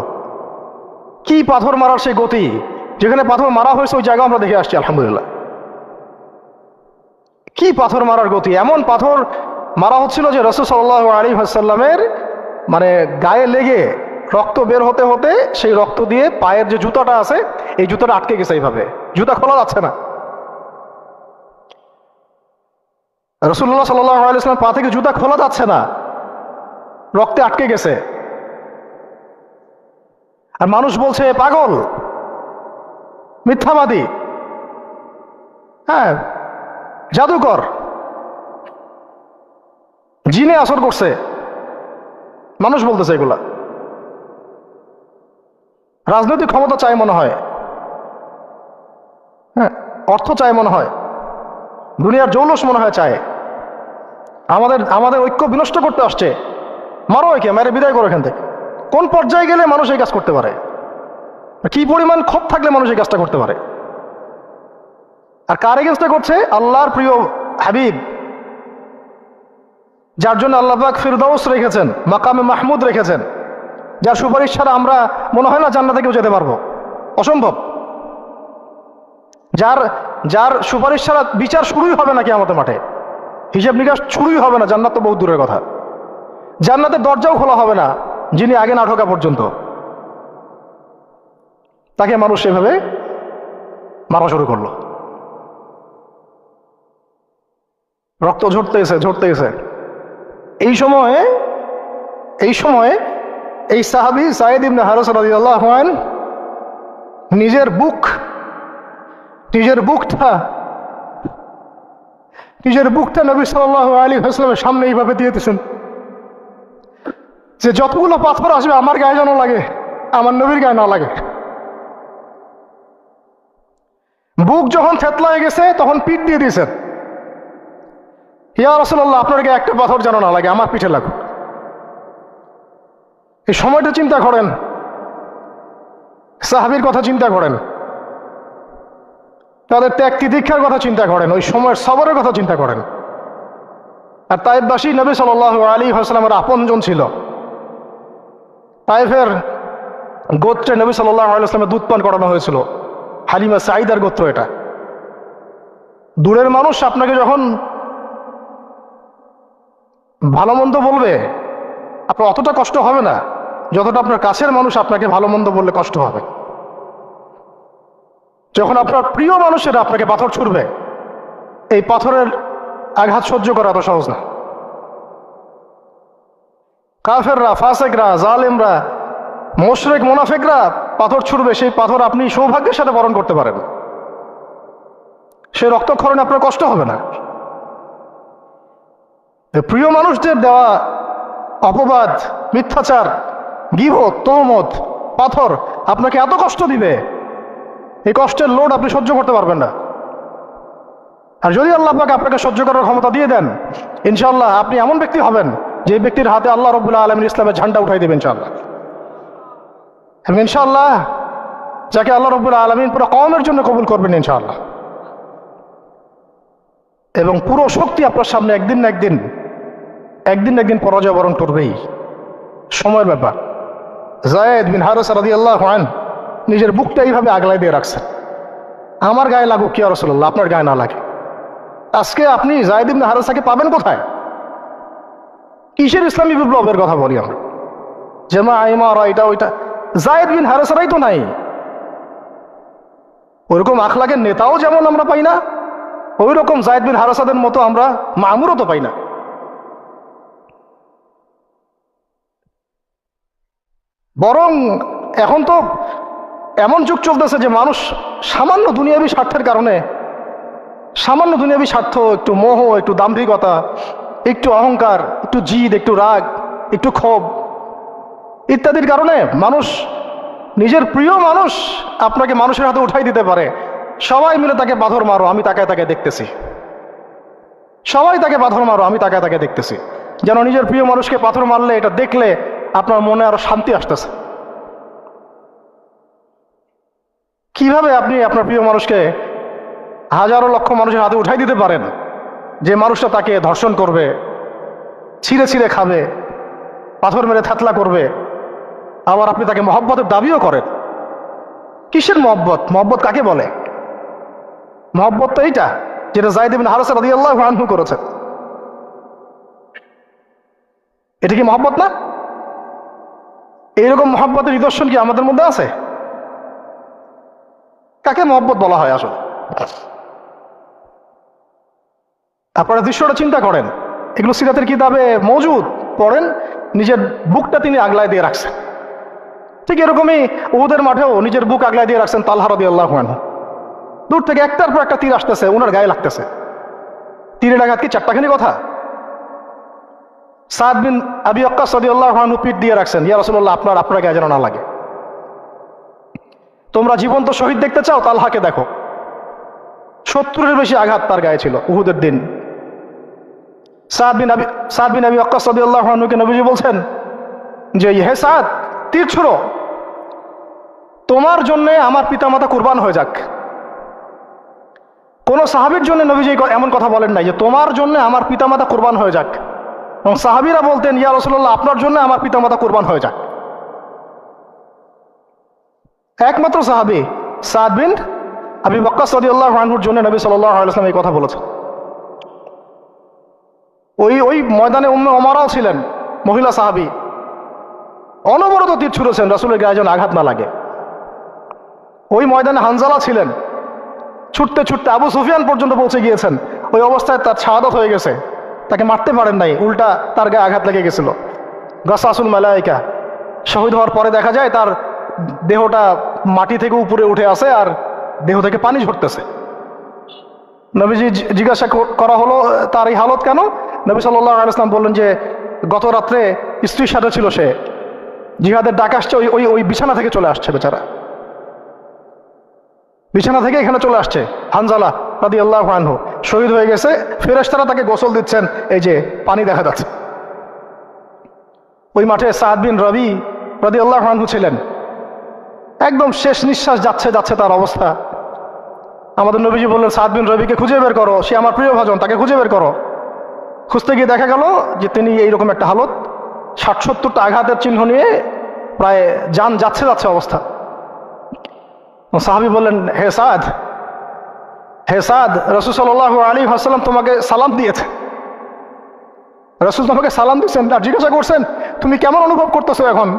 কি পাথর মারার সেই গতি, যেখানে পাথর মারা হয়েছে ওই জায়গা আমরা দেখে আসছি আলহামদুলিল্লাহ। কি পাথর মারার গতি, এমন পাথর মারা হচ্ছিল যে রাসূল সাল্লাল্লাহু আলাইহি ওয়াসাল্লামের মানে গায়ে লেগে রক্ত বের হতে হতে সেই রক্ত দিয়ে পায়ের যে জুতাটা আছে এই জুতাটা আটকে গেছে, এইভাবে জুতা খোলা যাচ্ছে না। রাসূলুল্লাহ সাল্লাল্লাহু আলাইহি ওয়াসাল্লাম পা থেকে জুতা খোলা যাচ্ছে না, রক্তে আটকে গেছে। আর মানুষ বলছে পাগল, মিথ্যাবাদী, হ্যাঁ জাদুকর, জিনে আসর করছে, মানুষ বলতেছে এগুলা। রাজনৈতিক ক্ষমতা চাই মনে হয়, হ্যাঁ অর্থ চাই মনে হয়, দুনিয়ার জৌলস মনে হয় চায়, আমাদের ঐক্য বিনষ্ট করতে আসছে। মারো একে, মেরে বিদায় করো এখান থেকে। কোন পর্যায়ে গেলে মানুষ এই কাজ করতে পারে, কি পরিমাণ ক্ষোভ থাকলে মানুষ এই কাজটা করতে পারে? আর কার এগেন্স্টে করছে? আল্লাহর প্রিয় হাবিব, যার জন্য আল্লাহ পাক ফিরদাউস রেখেছেন, মাকামে মাহমুদ রেখেছেন, যার সুপারিশ ছাড়া আমরা মনে হয় না জান্নাতে কেউ যেতে পারবো, অসম্ভব। যার সুপারিশ ছাড়া বিচার শুরুই হবে না কিয়ামতের মাঠে, হিসাব নিকাশ শুরুই হবে না, জান্নাত তো বহুত দূরের কথা। জান্নাতের দরজাও খোলা হবে না যিনি আগে না ঢোকা পর্যন্ত, তাকে মানুষ সেভাবে মারা শুরু করলো। রক্ত ঝরতেছে। এই সময়ে এই সাহাবী যায়েদ ইবনে হারেসা রাদিয়াল্লাহু আনহু নিজের বুকটা নবী সাল্লাল্লাহু আলাইহি ওয়াসাল্লামের সামনে এইভাবে দিয়ে দিয়েছেন যে যতগুলো পাথর আসবে আমার গায়ে যেন লাগে, আমার নবীর গায়ে না লাগে। বুক যখন থেতলায় গেছে তখন পিঠ দিয়ে দিয়েছেন, ইয়া রাসূলুল্লাহ আপনার গায়ে একটা পাথর যেন না লাগে, আমার পিঠে লাগুক। এই সময়টা চিন্তা করেন, সাহাবীর কথা চিন্তা করেন, তাদের ত্যাগ তিতিক্ষার কথা চিন্তা করেন, ওই সময়ের সবরের কথা চিন্তা করেন। আর তায়েফবাসী নবী সাল্লাল্লাহু আলাইহি ওয়াসাল্লামের আপনজন ছিল। তায়েফের গোত্রে নবী সাল্লাল্লাহু আলাইহি ওয়াসাল্লামের দুধ পান করানো হয়েছিল, হালিমা সাঈদার গোত্র এটা। দূরের মানুষ আপনাকে যখন ভালো মন্দ বলবে আপনার অতটা কষ্ট হবে না যতটা আপনার কাছের মানুষ আপনাকে ভালো মন্দ বললে কষ্ট হবে। যখন আপনার প্রিয় মানুষেরা আপনাকে পাথর ছুড়বে, এই পাথরের আঘাত সহ্য করা এত সহজ না। কাফেররা, ফাসেকরা, জালেমরা, মুশরিক, মুনাফিকরা পাথর ছুড়বে, সেই পাথর আপনি সৌভাগ্যের সাথে বরণ করতে পারেন, সেই রক্তক্ষরণে আপনার কষ্ট হবে না। প্রিয় মানুষদের দেওয়া অপবাদ, মিথ্যাচার, গীবত, তহমত, পাথর আপনাকে এত কষ্ট দিবে, এই কষ্টের লোড আপনি সহ্য করতে পারবেন না। আর যদি আল্লাহ পাক আপনাকে সহ্য করার ক্ষমতা দিয়ে দেন, ইনশাআল্লাহ আপনি এমন ব্যক্তি হবেন যে ব্যক্তির হাতে আল্লাহ রাব্বুল আলামিন ইসলামের ঝান্ডা উঠাই দেবেন ইনশাআল্লাহ। এবং ইনশাআল্লাহ যাকে আল্লাহ রাব্বুল আলামিন পুরো কওমের জন্য কবুল করবেন ইনশাআল্লাহ। এবং পুরো শক্তি আপনার সামনে একদিন না একদিন পরাজয় বরণ করবেই, সময়ের ব্যাপার। যায়েদ বিন হারেসা রাদিয়াল্লাহু আনহু নিজের বুকটা এইভাবে আগলায় দিয়ে রাখছেন, আমার গায়ে লাগুক ইয়া রাসূলুল্লাহ, আপনার গায়ে না লাগে। আজকে আপনি যায়েদ ইবনে হারেসাকে পাবেন কোথায়? কিসের ইসলামী বিপ্লবের কথা বলি আমরা? জামা ইমারা এটা ওইটা, যায়েদ বিন হারেসারাই তো নাই। ওইরকম আখলাকের নেতাও যেমন আমরা পাই না, ওই রকম যায়েদ বিন হারেসাদের মতো আমরা মামুরও তো পাই না। বরং এখন তো এমন যুগ চলতেছে যে মানুষ সামান্য দুনিয়াবী স্বার্থের কারণে সামান্য দুনিয়াবী স্বার্থ, একটু মোহ, একটু দাম্ভিকতা, একটু অহংকার, একটু জিদ, একটু রাগ, একটু ক্ষোভ ইত্যাদির কারণে মানুষ, নিজের প্রিয় মানুষ আপনাকে মানুষের হাতে উঠাই দিতে পারে। সবাই মিলে তাকে পাথর মারো, আমি তাকায় তাকে দেখতেছি। সবাই তাকে পাথর মারো, আমি তাকায় তাকে দেখতেছি। যেন নিজের প্রিয় মানুষকে পাথর মারলে এটা দেখলে আপনার মনে আরো শান্তি আসতেছে। কিভাবে আপনি আপনার প্রিয় মানুষকে হাজারো লক্ষ মানুষের হাতে উঠাই দিতে পারেন, যে মানুষটা তাকে ধর্ষণ করবে, ছিঁড়ে ছিঁড়ে খাবে, পাথর মেরে থাতলা করবে, আবার আপনি তাকে মহব্বতের দাবিও করেন? কিসের মহব্বত? মহব্বত কাকে বলে? মহব্বত তো এইটা যেটা যায়েদ ইবনে হারেসা রাদিয়াল্লাহু আনহু করেছেন। এটা কি মহব্বত না? এইরকম মহব্বতের নিদর্শন কি আমাদের মধ্যে আছে? কাকে মহব্বত বলা হয় আসলে? আপনারা দৃশ্যটা চিন্তা করেন, এগুলো সিরাতের কিতাবে মওজুদ, পড়েন, নিজের বুকটা তিনি আগলায় দিয়ে রাখছেন। ঠিক এরকমই উহুদের মাঠেও নিজের বুক আগলায় দিয়ে রাখছেন তালহা রাদিয়াল্লাহু আনহু। দূর থেকে একটার পর একটা তীর আসতেছে, ওনার গায়ে লাগতেছে। তীরের আঘাত কি চারটাখানি কথা? সাদ বিন আবি ওয়াক্কাস রাদিয়াল্লাহু আনহু পিঠ দিয়ে রাখছেন, ইয়া রাসূলুল্লাহ, আপনার গায়ে যেন না লাগে। তোমরা জীবন্ত শহীদ দেখতে চাও? তালহাকে দেখো, 70-এর বেশি আঘাত তার গায়ে ছিল উহুদের দিন। সাদ বিন আবি ওয়াক্কাস রাদিয়াল্লাহু আনহুকে নবীজি বলছেন যে, হে সাদ, তীর ছুঁড়ো, তোমার জন্য আমার পিতামাতা কুরবান হয়ে যাক। কোন সাহাবীর জন্য নবীজি এমন কথা বলেন নাই যে তোমার জন্য আমার পিতামাতা কুরবান হয়ে যাক। এবং সাহাবীরা বলতেন, ইয়া রাসূলুল্লাহ, আপনার জন্য আমার পিতামাতা কুরবান হয়ে যাক। একমাত্র সাহাবী সাদ বিন আবি ওয়াক্কাস রাদিয়াল্লাহু আনহুর জন্য নবী সাল্লাল্লাহু আলাইহি ওয়াসাল্লাম এই কথা বলেছেন। ওই ময়দানে উম্মে ওমরাও ছিলেন, মহিলা সাহাবী, অনবরত তীর ছুঁড়েছেন রাসূলের গায়ে যেন আঘাত না লাগে। ওই ময়দানে হানজালা ছিলেন, ছুটতে ছুটতে আবু সুফিয়ান পর্যন্ত পৌঁছে গিয়েছেন। ওই অবস্থায় তার শাহাদাত হয়ে গেছে, তাকে মারতে পারেন নাই, উল্টা তার গায়ে আঘাত লেগে গেছিল। গাসাসুল মালায়েকা, শহীদ হওয়ার পরে দেখা যায় তার দেহটা মাটি থেকে উপরে উঠে আসে আর দেহ থেকে পানি ঝরতেছে। নবীজি জিজ্ঞাসা করা হলো তার এই হালত কেন? নবী সাল্লাল্লাহু আলাইহি ওয়াসাল্লাম বললেন যে গত রাত্রে স্ত্রীর সাথে ছিল, সে জিহাদের ডাক আসছে, ওই বিছানা থেকে চলে আসছে, বেচারা বিছানা থেকে এখানে চলে আসছে। হানজালা রাদিয়াল্লাহু আনহু শহীদ হয়ে গেছে, ফেরেশতারা তাকে গোসল দিচ্ছেন, এই যে পানি দেখা যাচ্ছে। ওই মাঠে সাদ বিন রবি রাদিয়াল্লাহু আনহু ছিলেন, একদম শেষ নিঃশ্বাস যাচ্ছে তার অবস্থা। আমাদের নবীজি বললেন, সাদ বিন রবিকে খুঁজে বের করো, সে আমার প্রিয় ভাজন, তাকে খুঁজে বের করো। খুঁজতে গিয়ে দেখা গেল যে তিনি এইরকম একটা হালত, 60-70টা আঘাতের চিহ্ন নিয়ে প্রায় যান যাচ্ছে অবস্থা। সাহাবী বললেন, হে সাদ, রাসূল সাল্লাল্লাহু আলাইহি ওয়াসাল্লাম তোমাকে সালাম দিয়েছে। রাসূল তোমাকে সালাম দিয়েছেন আর জিজ্ঞাসা করছেন তুমি কেমন অনুভব করতেছো এখন?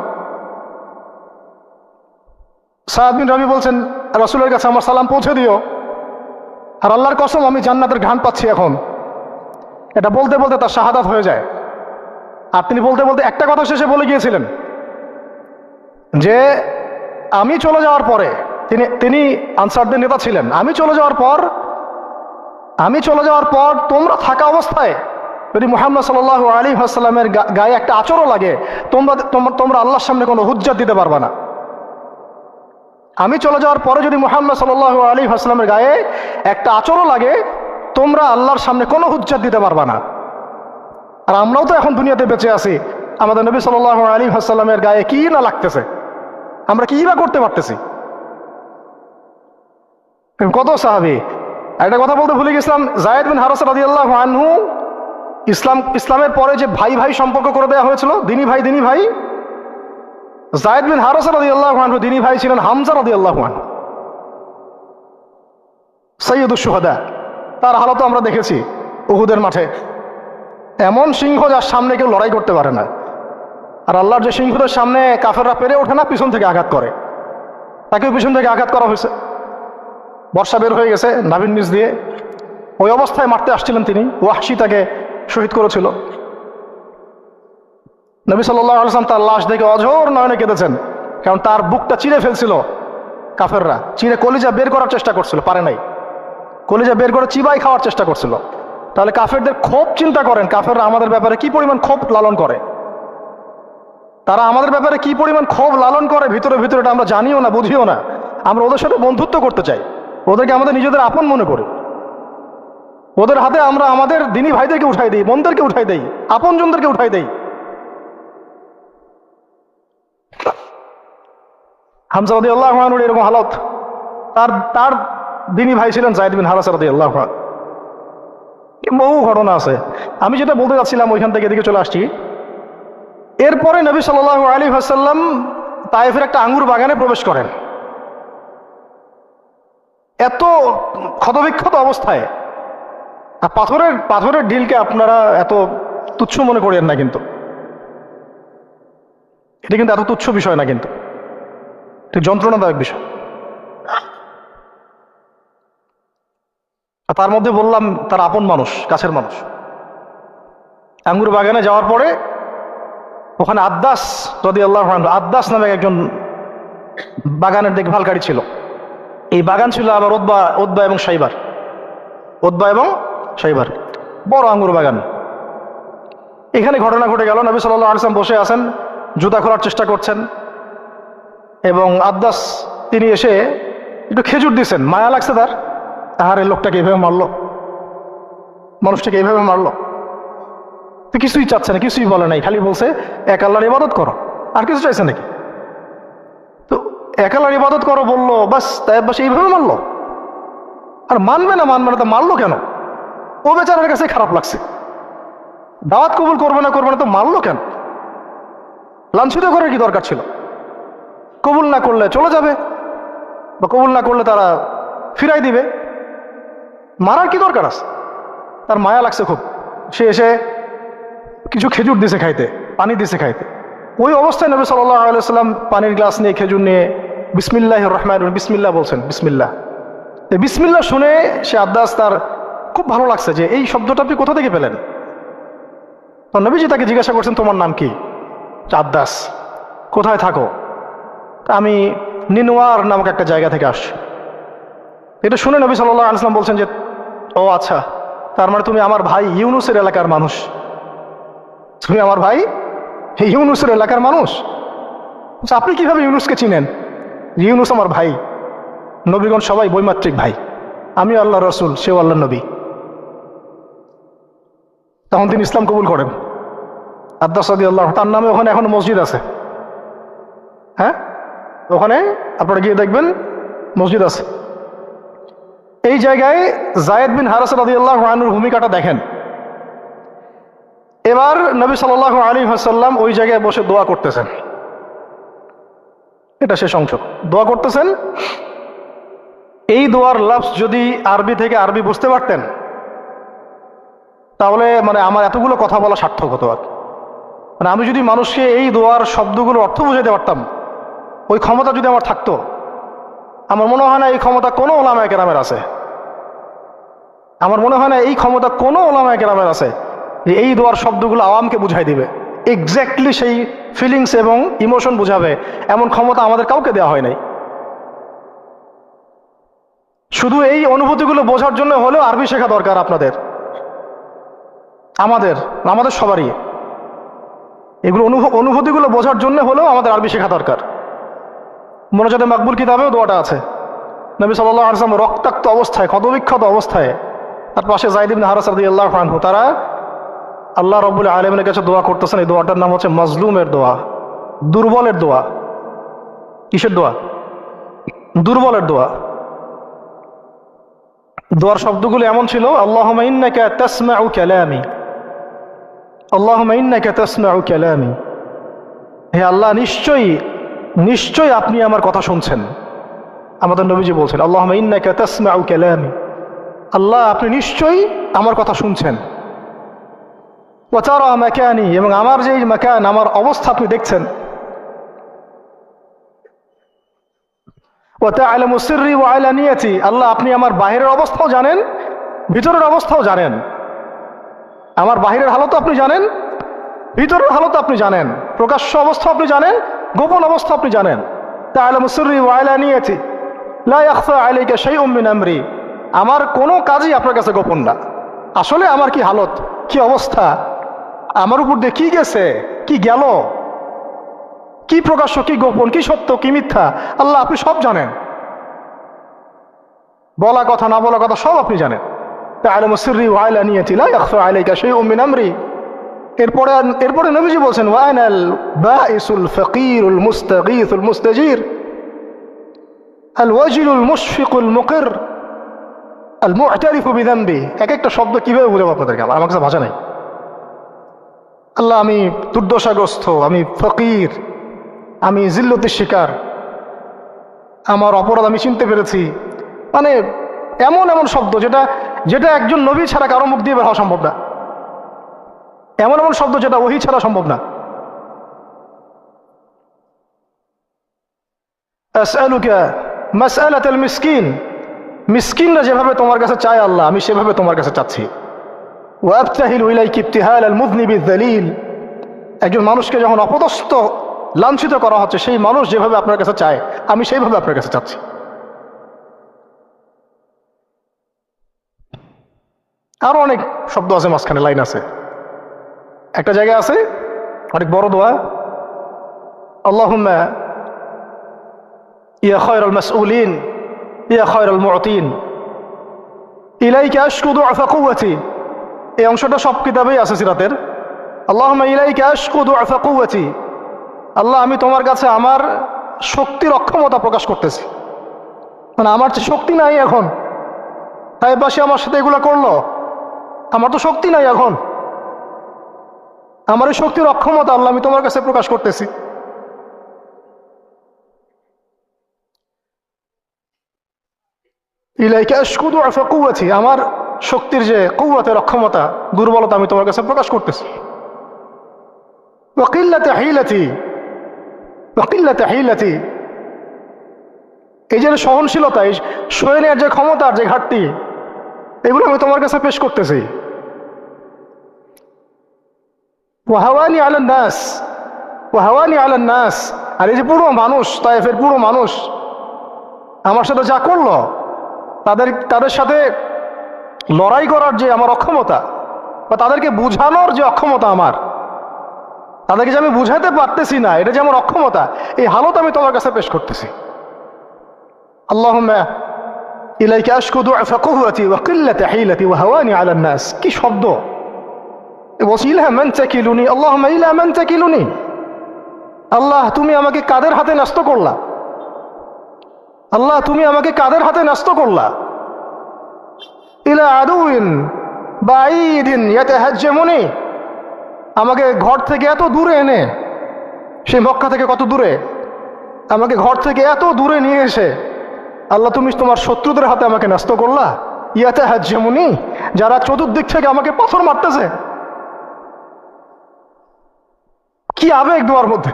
সাদ বিন রবি বলছেন, রাসূলের কাছে আমার সালাম পৌঁছে দিও, আর আল্লাহর কসম আমি জান্নাতের ঘ্রাণ পাচ্ছি এখন। এটা বলতে বলতে তার শাহাদাত হয়ে যায়। আর তিনি বলতে বলতে একটা কথা শেষে বলে গিয়েছিলেন যে আমি চলে যাওয়ার পরে, তিনি আনসারদের নেতা ছিলেন, আমি চলে যাওয়ার পর তোমরা থাকা অবস্থায় যদি মুহাম্মদ সাল্লাল্লাহু আলাইহি ওয়াসাল্লামের গায়ে একটা আঁচড়ও লাগে, তোমরা আল্লাহর সামনে কোনো হুজ্জাত দিতে পারবে না। আমি চলে যাওয়ার পরে যদি মুহাম্মদ সাল্লাল্লাহু আলাইহি ওয়াসাল্লামের গায়ে একটা আঁচড়ও লাগে, তোমরা আল্লাহর সামনে কোনো হুজ্জাত দিতে পারবে না। আর আমরাও তো এখন দুনিয়াতে বেঁচে আছি, আমাদের নবী সাল্লাল্লাহু আলাইহি ওয়াসাল্লামের গায়ে কি না লাগতেছে, আমরা কি বা করতে পারতেছি। কত সাহাবী। একটা কথা বলতে ভুলে গেছিলাম, যায়েদ বিন হারেসা রাদিয়াল্লাহু আনহু ইসলামের পরে যে ভাই সম্পর্ক করে দেওয়া হয়েছিল, দিনী ভাই, যায়েদ বিন হারেসা রাদিয়াল্লাহু আনহু দিনী ভাই ছিলেন হামজা রাদিয়াল্লাহু আনহু, সাইয়্যিদুশ শুহাদা। তার হালত আমরা দেখেছি উহুদের মাঠে। এমন সিংহ যার সামনে কেউ লড়াই করতে পারে না। আর আল্লাহর যে সিংহদের সামনে কাফেররা পেরে ওঠে না, পিছন থেকে আঘাত করে, তাকেও পিছন থেকে আঘাত করা হয়েছে। বর্ষা বের হয়ে গেছে নাভির নিচ দিয়ে, ওই অবস্থায় মারতে আসছিলেন তিনি, ওয়াহশী তাকে শহীদ করেছিল। নবী সাল্লাল্লাহু আলাইহি ওয়াসাল্লাম তার লাশ দেখে অঝোর নয়নে কেঁদেছেন, কারণ তার বুকটা চিরে ফেলছিল কাফেররা, চিরে কলিজা বের করার চেষ্টা করছিল, পারে নাই। কলিজা বের করে চিবাই খাওয়ার চেষ্টা করছিল। তাহলে কাফেরদের ক্ষোভ চিন্তা করেন, কাফেররা আমাদের ব্যাপারে কি পরিমাণ ক্ষোভ লালন করে, তারা আমাদের ব্যাপারে কি পরিমাণ ক্ষোভ লালন করে ভিতরে ভিতরে এটা আমরা জানিও না, বুঝিও না। আমরা ওদের সাথে বন্ধুত্ব করতে চাই, ওদেরকে আমাদের নিজেদের আপন মনে করি, ওদের হাতে আমরা আমাদের দিনী ভাইদেরকে উঠাই দিই, বোনদেরকে উঠাই দেই, আপনজনদেরকে উঠাই দেই। হামজা রাদিয়াল্লাহু আনহুর এরকম হালত। তার দিনী ভাই ছিলেন যায়েদ বিন হারেসা রাদিয়াল্লাহু আনহু। বহু ঘটনা আছে, আমি যেটা বলতে যাচ্ছিলাম ওইখান থেকে এদিকে চলে আসছি। এরপরে নবী সাল্লাল্লাহু আলাইহি ওয়াসাল্লাম তায়েফের একটা আঙ্গুর বাগানে প্রবেশ করেন, এত ক্ষতবিক্ষত অবস্থায়। আর পাথরের ঢিলকে আপনারা এত তুচ্ছ মনে করেন না, কিন্তু এটা কিন্তু এত তুচ্ছ বিষয় না, কিন্তু ঠিক যন্ত্রণাদায়ক বিষয়। আর তার মধ্যে বললাম তার আপন মানুষ, কাছের মানুষ। আঙ্গুর বাগানে যাওয়ার পরে ওখানে আদ্দাস রাদিয়াল্লাহু আনহু, আদ্দাস নামে একজন বাগানের দেখভালকারী ছিল। এই বাগান ছিল আবার উতবা এবং শাইবার, বড় আঙ্গুর বাগান। এখানে ঘটনা ঘটে গেল, নবী সাল্লাল্লাহু আলাইহি ওয়াসাল্লাম বসে আছেন, জুতা খোলার চেষ্টা করছেন, এবং আদ্দাস তিনি এসে একটু খেজুর দিয়েছেন। মায়া লাগছে তার, আহারে লোকটাকে এইভাবে মারলো, মানুষটাকে এইভাবে মারলো। তো কিছুই চাচ্ছে না, কিছুই বলে নাই, খালি বলছে এক আল্লাহর ইবাদত করো, আর কিছু চাইছে নাকি? তো এক আল্লাহর ইবাদত করো বললো, বাস তাই বাস এইভাবে মারলো। আর মানবে না তা মারলো কেন? ও বেচারের কাছে খারাপ লাগছে, দাওয়াত কবুল করবে না তো মারলো কেন? লাঞ্ছিত করার কি দরকার ছিল? কবুল না করলে চলে যাবে, বা কবুল না করলে তারা ফিরাই দিবে, মারার কি দরকার আছে? তার মায়া লাগছে খুব, সে এসে কিছু খেজুর দিছে খাইতে, পানি দিছে খাইতে। ওই অবস্থায় নবী সাল্লাল্লাহু আলাইহি ওয়াসাল্লাম পানির গ্লাস নিয়ে, খেজুর নিয়ে বিসমিল্লাহির রহমানির রহিম, বিসমিল্লাহ বলছেন। বিসমিল্লাহ শুনে সে আদ্দাস, তার খুব ভালো লাগছে যে এই শব্দটা আপনি কোথা থেকে পেলেন। তো নবীজি তাকে জিজ্ঞাসা করছেন, তোমার নাম কি? আদ্দাস। কোথায় থাকো? আমি নিনওয়ার নামক একটা জায়গা থেকে আসছি। এটা শুনে নবী সাল্লাল্লাহু আলাইহি ওয়াসাল্লাম বলছেন যে, ও আচ্ছা, তার মানে তুমি আমার ভাই ইউনুসের এলাকার মানুষ, তুমি আমার ভাই ইউনুসের এলাকার মানুষ। আপনি কিভাবে ইউনুসকে চিনেন? ইউনুস আমার ভাই, নবীগণ সবাই বৈমাত্রিক ভাই, আমি আল্লাহ রসুল, সেও আল্লাহ নবী। তখন তিনি ইসলাম কবুল করেন। আদ্দাস রাদিয়াল্লাহু, তার নামে ওখানে এখনো মসজিদ আছে। হ্যাঁ, ওখানে আপনারা গিয়ে দেখবেন মসজিদ আছে। এই জায়গায় যায়েদ বিন হারেসা রাদিয়াল্লাহু আনহুর ভূমিকাটা দেখেন। এবার নবী সাল্লাল্লাহু আলাইহি ওয়াসাল্লাম ওই জায়গায় বসে দোয়া করতেছেন, এটা শেষ অংশ, দোয়া করতেছেন। এই দোয়ার লফজ যদি আরবি থেকে আরবি বুঝতে পারতেন, তাহলে মানে আমার এতগুলো কথা বলা সার্থক হতো। আর মানে আমি যদি মানুষকে এই দোয়ার শব্দগুলো অর্থ বুঝাইতে পারতাম, ওই ক্ষমতা যদি আমার থাকতো, আমার মনে হয় না এই ক্ষমতা কোনো ওলামায়ে কেরামের আছে। আমার মনে হয় না এই ক্ষমতা কোনো ওলামায়ে কেরামের আছে যে এই দোয়ার শব্দগুলো আওয়ামকে বুঝাই দিবে, এক্স্যাক্টলি সেই ফিলিংস এবং ইমোশন বুঝাবে, এমন ক্ষমতা আমাদের কাউকে দেওয়া হয় নাই। শুধু এই অনুভূতিগুলো বোঝার জন্য হলেও আরবি শেখা দরকার আপনাদের, আমাদের সবারই। এগুলো অনুভূতিগুলো বোঝার জন্য হলেও আমাদের আরবি শেখা দরকার। মোনাজাতে মাকবুল কিতাবেও দোয়াটা আছে। নবী সাল্লাল্লাহু আলাইহি ওয়াসাল্লাম রক্তাক্ত অবস্থায়, ক্ষতবিক্ষত অবস্থায়, তার পাশে যায়েদ ইবনে হারেসা রাদিয়াল্লাহু আনহু, তারা আল্লাহ রাব্বুল আলামিনের কাছে দোয়া করতেছেন। এই দোয়াটার নাম হচ্ছে মাজলুমের দোয়া, দুর্বলের দোয়া। কিসের দোয়া? দুর্বলের দোয়া। দোয়ার শব্দগুলো এমন ছিল, আল্লাহুম্মা ইন্নাকা তাসমাউ কালামি, আল্লাহুম্মা ইন্নাকা তাসমাউ কালামি, হে আল্লাহ, নিশ্চয়ই আপনি আমার কথা শুনছেন। আমাদের নবীজি বলছেন, আল্লাহুম্মা ইন্নাকা তাসমাউ কালামি, আল্লাহ আপনি নিশ্চয়ই আমার কথা শুনছেন। ওয়া তারা মাকানি, এবং আমার যে মাকান, আমার অবস্থা আপনি দেখছেন। ওয়া তা'লামু সিররি ওয়া আলানিয়াতি, আল্লাহ আপনি আমার বাহিরের অবস্থাও জানেন, ভিতরের অবস্থাও জানেন। আমার বাহিরের হালত আপনি জানেন, ভিতরের হালত আপনি জানেন, প্রকাশ্য অবস্থা আপনি জানেন, গোপন অবস্থা আপনি জানেন। তা'লামু সিররি ওয়া আলানিয়াতি লা ইয়াখফা আলাইকা শাইউম মিন আমরি, আমার কোনো কাজই আপনার কাছে গোপন না। আসলে আমার কি হালত, কি অবস্থা, আমার উপর দিয়ে কি গেছে, কি গেল, কি প্রকাশ্য, কি গোপন, কি সত্য, কি মিথ্যা, আল্লাহ আপনি সব জানেন। বলা কথা না বলা কথা সব আপনি জানেন। তা'লামু সিররি ওয়া আলানিয়াতি লা ইয়াখফা আলাইকা শাইউম মিন আমরি। এরপরে নবীজি বলছেন ওয়া আনাল বাঈসুল ফাকিরুল মুস্তাগীথুল মুস্তাজির আল ওয়াজিলুল মুশফিকুল মুকির আল মু'তারিফু বিযানবি। এক একটা শব্দ কিভাবে বুঝাবো আপনাদেরকে, আমার কাছে ভাষা নাই। আল্লাহ আমি দুর্দশাগ্রস্ত, আমি ফকির, আমি জিল্লতির শিকার, আমার অপরাধ আমি চিনতে পেরেছি। মানে এমন এমন শব্দ যেটা যেটা একজন নবী ছাড়া কারো মুখ দিয়ে বের হওয়া সম্ভব না, এমন এমন শব্দ যেটা ওহী ছাড়া সম্ভব না। আসআলুকা মাসআলাতাল মিসকিন, মিসকিনরা যেভাবে তোমার কাছে চায় আল্লাহ আমি সেভাবে তোমার কাছে চাচ্ছি। ওয়া আবতাহিলু ইলাইকা ইবতিহালাল মুযনিবিয যালিল, একজন মানুষকে যখন অপদস্থ লাঞ্ছিত করা হচ্ছে সেই মানুষ যেভাবে আপনার কাছে চায় আমি সেইভাবে আপনার কাছে চাচ্ছি। আরো অনেক শব্দ আছে, মাঝখানে লাইন আছে। একটা জায়গায় আছে অনেক বড় দোয়া, আল্লাহুম্মা ইয়া খায়রাল মাসউলিন ইয়া খায়রাল মু'তিন ইলাইকা আশকু দু'ফা কুওয়াতি। এই অংশটা সব কিতাবেই আছে সিরাতের। আল্লাহুম্মা ইলাইকা আশকু দু'ফা কুওয়াতি, আল্লাহ আমি তোমার কাছে আমার শক্তির অক্ষমতা প্রকাশ করতেছি। মানে আমার যে শক্তি নাই এখন, তাই পাশে আমার সাথে এগুলো করলো, আমার তো শক্তি নাই এখন, আমার এই শক্তির অক্ষমতা আল্লাহ আমি তোমার কাছে প্রকাশ করতেছি। ইলাইকা আশকু দু'ফা কুওয়াতি, আমার শক্তির যে কুওয়াতের অক্ষমতা, দুর্বলতা আমি তোমার কাছে প্রকাশ করতেছি। ওয়া কিল্লাতা হিলাতি ওয়া কিল্লাতা হিলাতি, এই যে সহনশীলতা, এই সয়ে নেওয়ার যে ক্ষমতার যে ঘাটতি, এগুলো আমি তোমার কাছে পেশ করতেছি। ওয়া হাওয়ানি আলান নাস ওয়া হাওয়ানি আলান নাস, আর এই যে পুরো মানুষ, তায়েফের পুরো মানুষ আমার সাথে যা করলো, তাদের সাথে লড়াই করার যে আমার অক্ষমতা, বা তাদেরকে বুঝানোর যে অক্ষমতা আমার, তাদেরকে যে আমি বুঝাতে পারতেছি না, এটা যে আমার অক্ষমতা, এই হালত আমি তোমার কাছে পেশ করতেছি। আল্লাহুম্মা ইলাইকা আশকু দু'ফা কুওয়াতি ওয়া কিল্লাতা হিলাতি ওয়া হাওয়ানি আলান নাস। কি শব্দ! বলছি ইলা মান তাকিলুনি, আল্লাহুম্মা ইলা মান তাকিলুনি, আল্লাহ তুমি আমাকে কাদের হাতে ন্যস্ত করলা, আল্লাহ তুমি আমাকে কাদের হাতে ন্যস্ত করলা। ইলা আদুইন বাঈদিন ইয়াতাহাজ্জামুনি, আমাকে ঘর থেকে এত দূরে এনে, সেই মক্কা থেকে কত দূরে, আমাকে ঘর থেকে এত দূরে নিয়ে এসে আল্লাহ তুমি তোমার শত্রুদের হাতে আমাকে ন্যস্ত করলা। ইয়াতাহাজ্জামুনি, যারা চতুর্দিক থেকে আমাকে পাথর মারতেছে। কি আবেগ দোয়ার মধ্যে,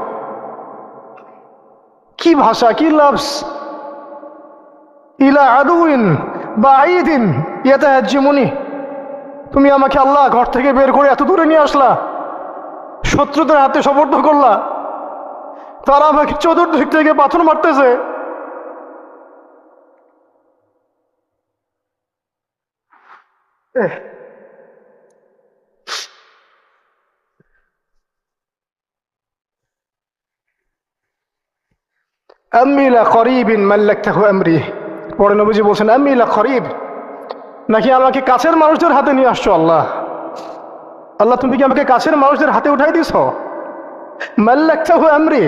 কি ভাষা, কি লফজ! ইলা আদুইন বাঈদিন ইয়াতাহাজ্জামুনি, তুমি আমাকে আল্লাহ ঘর থেকে বের করে এত দূরে নিয়ে আসলা, শত্রুদের হাতে সোপর্দ করলা, তারা আমাকে চতুর্দিক থেকে পাথর মারতেছে। আম্মি লা করিবিন মাল্লাকতাহু আমরি, পরে নবীজি বলছেন আম্মি লা করিব, নাকি আমাকে কাছের মানুষদের হাতে নিয়ে আসছো আল্লাহ, আল্লাহ তুমি কি আমাকে কাছের মানুষদের হাতে উঠাই দিছ। মাল্লাকতাহু আমরি,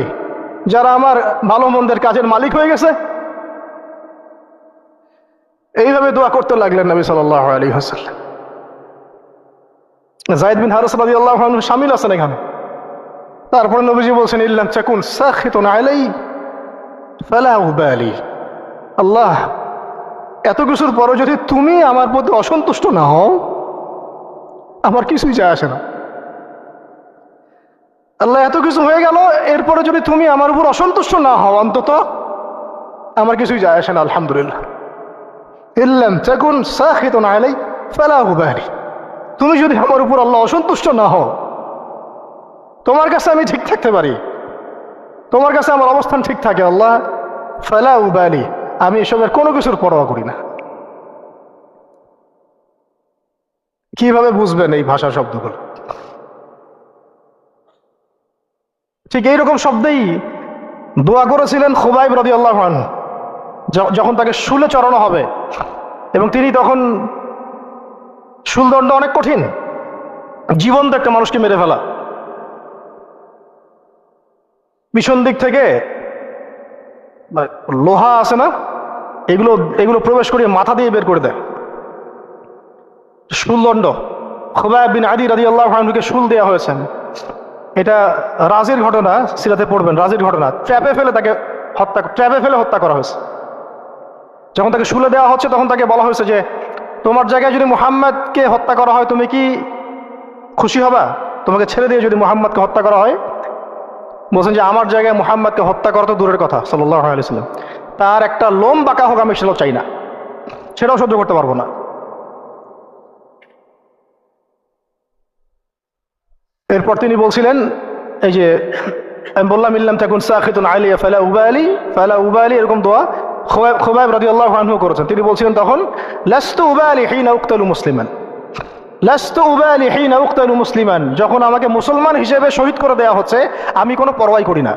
যারা আমার ভালো মন্দের কাজের মালিক হয়ে গেছে। এইভাবে দোয়া করতে লাগলেন নবী সাল্লাল্লাহু আলাইহি ওয়াসাল্লাম। যায়েদ বিন হারিসা রাদিয়াল্লাহু আনহু শামিল আছেন এখানে। তারপরে নবীজি বলছেন ইল্লাম তাকুন সাখিতুন আলাই ফালা উবালি, আল্লাহ এত কিছুর পরও যদি তুমি আমার প্রতি অসন্তুষ্ট না হও আমার কিছুই যায় আসে না। আল্লাহ এত কিছু হয়ে গেল, এরপরে যদি তুমি আমার উপর অসন্তুষ্ট না হও অন্তত আমার কিছুই যায় আসে না। আলহামদুলিল্লাহ। ইল্লাম তাকুন সাখিতুন আলাই ফালা উবালি, তুমি যদি আমার উপর আল্লাহ অসন্তুষ্ট না হও, তোমার কাছে আমি ঠিক থাকতে পারি, তোমার কাছে আমার অবস্থান ঠিক থাকে আল্লাহ, ফালা উবালি, আমি এসবের কোনো কিছুর পরোয়া করি না। কিভাবে বুঝবেন এই ভাষার শব্দগুলো? ঠিক এইরকম শব্দেই দোয়া করেছিলেন খুবাইব রাদিয়াল্লাহু আনহু যখন তাকে শুলে চড়ানো হবে, এবং তিনি তখন, শুলদণ্ড অনেক কঠিন, জীবন্ত একটা মানুষকে মেরে ফেলা, পিছন দিক থেকে লোহা আছে না, এগুলো এগুলো প্রবেশ করিয়ে মাথা দিয়ে বের করে দেয়। শুলদণ্ড, খুবাইব বিন আদি রাদিয়াল্লাহু আনহুকে শুল দেওয়া হয়েছে। এটা রাজির ঘটনা, সিরাতে পড়বেন, রাজির ঘটনা। ট্র্যাপে ফেলে হত্যা করা হয়েছে। যখন তাকে শুলে দেওয়া হচ্ছে তখন তাকে বলা হয়েছে যে তোমার জায়গায় যদি মুহাম্মদকে হত্যা করা হয় তুমি কি খুশি হবা? তোমাকে ছেড়ে দিয়ে যদি মুহাম্মদকে হত্যা করা হয়? বলছেন যে আমার জায়গায় মুহাম্মদকে হত্যা করা তো দূরের কথা, সাল্লাল্লাহু আলাইহি ওয়াসাল্লাম, তার একটা লোম বাঁকা হোক আমি সেটাও চাই না, সেটাও সহ্য করতে পারবো না। এরপর তিনি বলছিলেন, এই যে আমি বললাম ইল্লাম তাকুন সাখিতুন আলাইয়া ফালা উবালি, এরকম দোয়া খুবাইব রাদিয়াল্লাহু আনহু করেছেন। তিনি বলছিলেন তখন, লাস্তু উবালি হিনা উকতালু মুসলিমান, লাস্তু উবালি হিনা উকতালু মুসলিমান, যখন আমাকে মুসলমান হিসেবে শহীদ করে দেওয়া হচ্ছে আমি কোনো পরোয়াই করি না।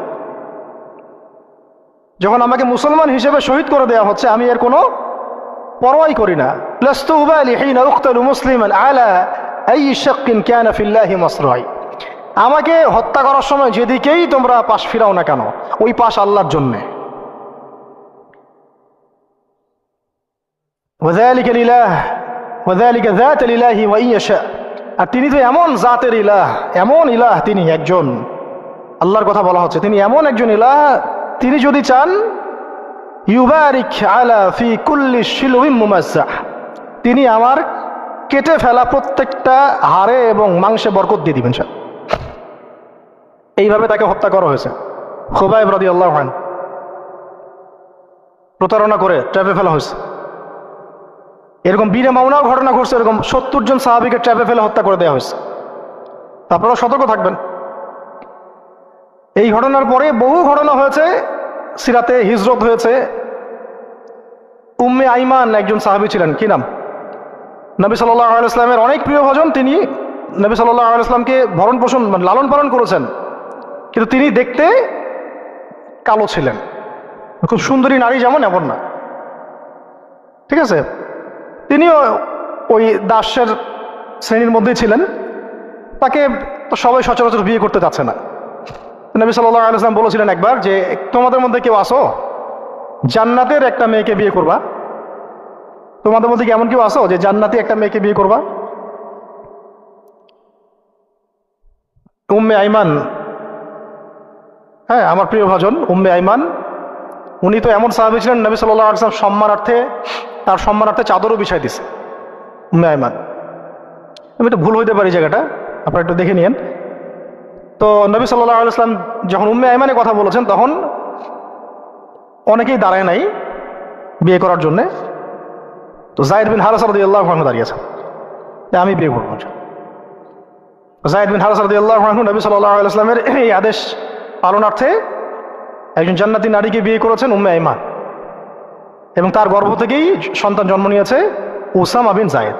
যখন আমাকে মুসলমান হিসেবে শহীদ করে দেওয়া হচ্ছে আমি এর কোনো পরোয়াই করি না। লাস্তু উবালি হিনা উকতালু মুসলিমান আলা আই শাক্কিন কানা ফিল্লাহি মাসরাই, আমাকে হত্যা করার সময় যেদিকেই তোমরা পাশ ফিরাও না কেন ওই পাশ আল্লাহর জন্যে। ওয়াযালিকা লিলাহ ওয়াযালিকা যাত লিলাহি ওয়া ইয়াশা, আর তিনি তো এমন জাতের ইলাহ, এমন ইলাহ, তিনি একজন, আল্লাহর কথা বলা হচ্ছে, তিনি এমন একজন ইলাহ, তিনি যদি চান ইউবারিক আলা ফি কুল্লি শিলউইন মুমাজ্জাহ, তিনি আমার কেটে ফেলা প্রত্যেকটা হাড়ে এবং মাংসে বরকত দিয়ে দিবেন। এইভাবে তাকে হত্যা করা হয়েছে। খুবাইব রাদিয়াল্লাহু আনহু প্রতারণা করে ট্র্যাপে ফেলা হয়েছে। এরকম বীরে মামুনাও ঘটনা ঘটছে, এরকম 70 জন সাহাবীকে ট্র্যাপে ফেলে হত্যা করে দেওয়া হয়েছে। আপনারা সতর্ক থাকবেন। এই ঘটনার পরে বহু ঘটনা হয়েছে সিরাতে, হিজরত হয়েছে। উম্মে আইমান একজন সাহাবী ছিলেন, কি নাম, নবী সাল্লাল্লাহু আলাইহি ওয়াসাল্লামের অনেক প্রিয় ভজন। তিনি নবী সাল্লাল্লাহু আলাইহি ওয়াসাল্লামকে ভরণ পোষণ, লালন পালন করেছেন, কিন্তু তিনি দেখতে কালো ছিলেন। খুব সুন্দরী নারী যেমন এমন না, ঠিক আছে। তিনিও ওই দাসের শ্রেণীর মধ্যেই ছিলেন। তাকে তো সবাই সচরাচর বিয়ে করতে যাচ্ছে না। নবী সাল্লাল্লাহু আলাইহি ওয়াসাল্লাম বলেছিলেন একবার যে তোমাদের মধ্যে কেউ আসো জান্নাতের একটা মেয়েকে বিয়ে করবা? তোমাদের মধ্যে কি এমন কেউ আসো যে জান্নাতি একটা মেয়েকে বিয়ে করবা? উম্মে আইমান, হ্যাঁ আমার প্রিয় ভাজন উম্মে আইমান, উনি তো এমন সাহাবী ছিলেন নবী সাল্লাল্লাহু আলাইহি ওয়াসাল্লাম সম্মানার্থে, তার সম্মানার্থে চাদরও বিছাই দিছে উম্মে আইমান। আমি একটু ভুল হইতে পারি জায়গাটা, আপনারা একটু দেখে নিয়েন। তো নবী সাল্লাল্লাহু আলাইহি ওয়াসাল্লাম যখন উম্মে আইমানের কথা বলেছেন তখন অনেকেই দাঁড়ায় নাই বিয়ে করার জন্যে। তো যায়েদ বিন হারেসা রাদিয়াল্লাহু আনহু দাঁড়িয়েছে, আমি বিয়ে করবো। যায়েদ বিন হারেসা রাদিয়াল্লাহু আনহু নবী সাল্লাল্লাহু আলাইহি ওয়াসাল্লামের এই আদেশ পালনার্থে একজন জান্নাতি নারীকে বিয়ে করেছেন উম্মে আইমান, এবং তার গর্ভ থেকেই সন্তান জন্ম নিয়েছে উসামা বিন যায়েদ।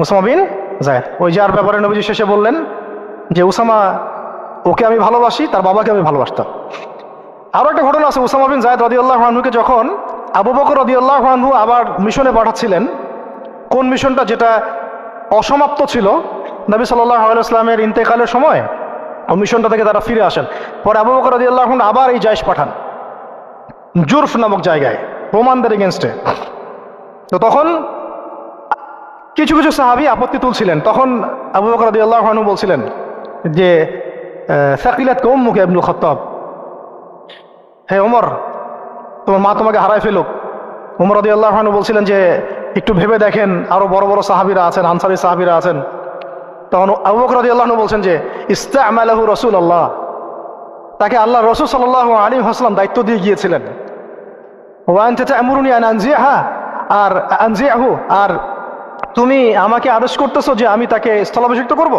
উসামা বিন যায়েদ, ওই যার ব্যাপারে নবীজি শেষে বললেন যে উসামা, ওকে আমি ভালোবাসি, তার বাবাকে আমি ভালোবাসতাম। আরও একটা ঘটনা আছে, উসামা বিন যায়েদ রাদিয়াল্লাহু আনহুকে যখন আবু বকর রাদিয়াল্লাহু আনহু আবার মিশনে পাঠাচ্ছিলেন, কোন মিশনটা যেটা অসমাপ্ত ছিল, নবী সাল্লাল্লাহু আলাইহি ওয়াসাল্লামের ইন্তেকালের সময় ওই মিশনটা থেকে তারা ফিরে আসেন। পরে আবু বকর রাদিয়াল্লাহু আনহু আবার এই জায়েশ পাঠান জুরফ নামক জায়গায় রোমানদের এগেনস্টে। তো তখন কিছু কিছু সাহাবী আপত্তি তুলছিলেন। তখন আবু বকর রাদিয়াল্লাহু আনহু বলছিলেন যে সাকিলাতকা উম্মুকা ইবনুল খাত্তাব, হে ওমর তোমার মা তোমাকে হারায় ফেলুক। ওমর রাদিয়াল্লাহু আনহু বলছিলেন যে একটু ভেবে দেখেন, আরো বড় বড় সাহাবীরা আছেন, আনসারী সাহাবীরা আছেন। তখন আবু বকর রাদিয়াল্লাহু আনহু বলছেন যে ইস্তা'মালাহু রাসূলুল্লাহ, তাকে আল্লাহ রাসূল সাল্লাল্লাহু আলাইহি ওয়াসাল্লাম দায়িত্ব দিয়ে গিয়েছিলেন। ওয়া আনতা তা'মুরুনি আন আনজিহা, আর আনজিহু, আর তুমি আমাকে আদেশ করতেছো যে আমি তাকে স্থলাভিষিক্ত করব?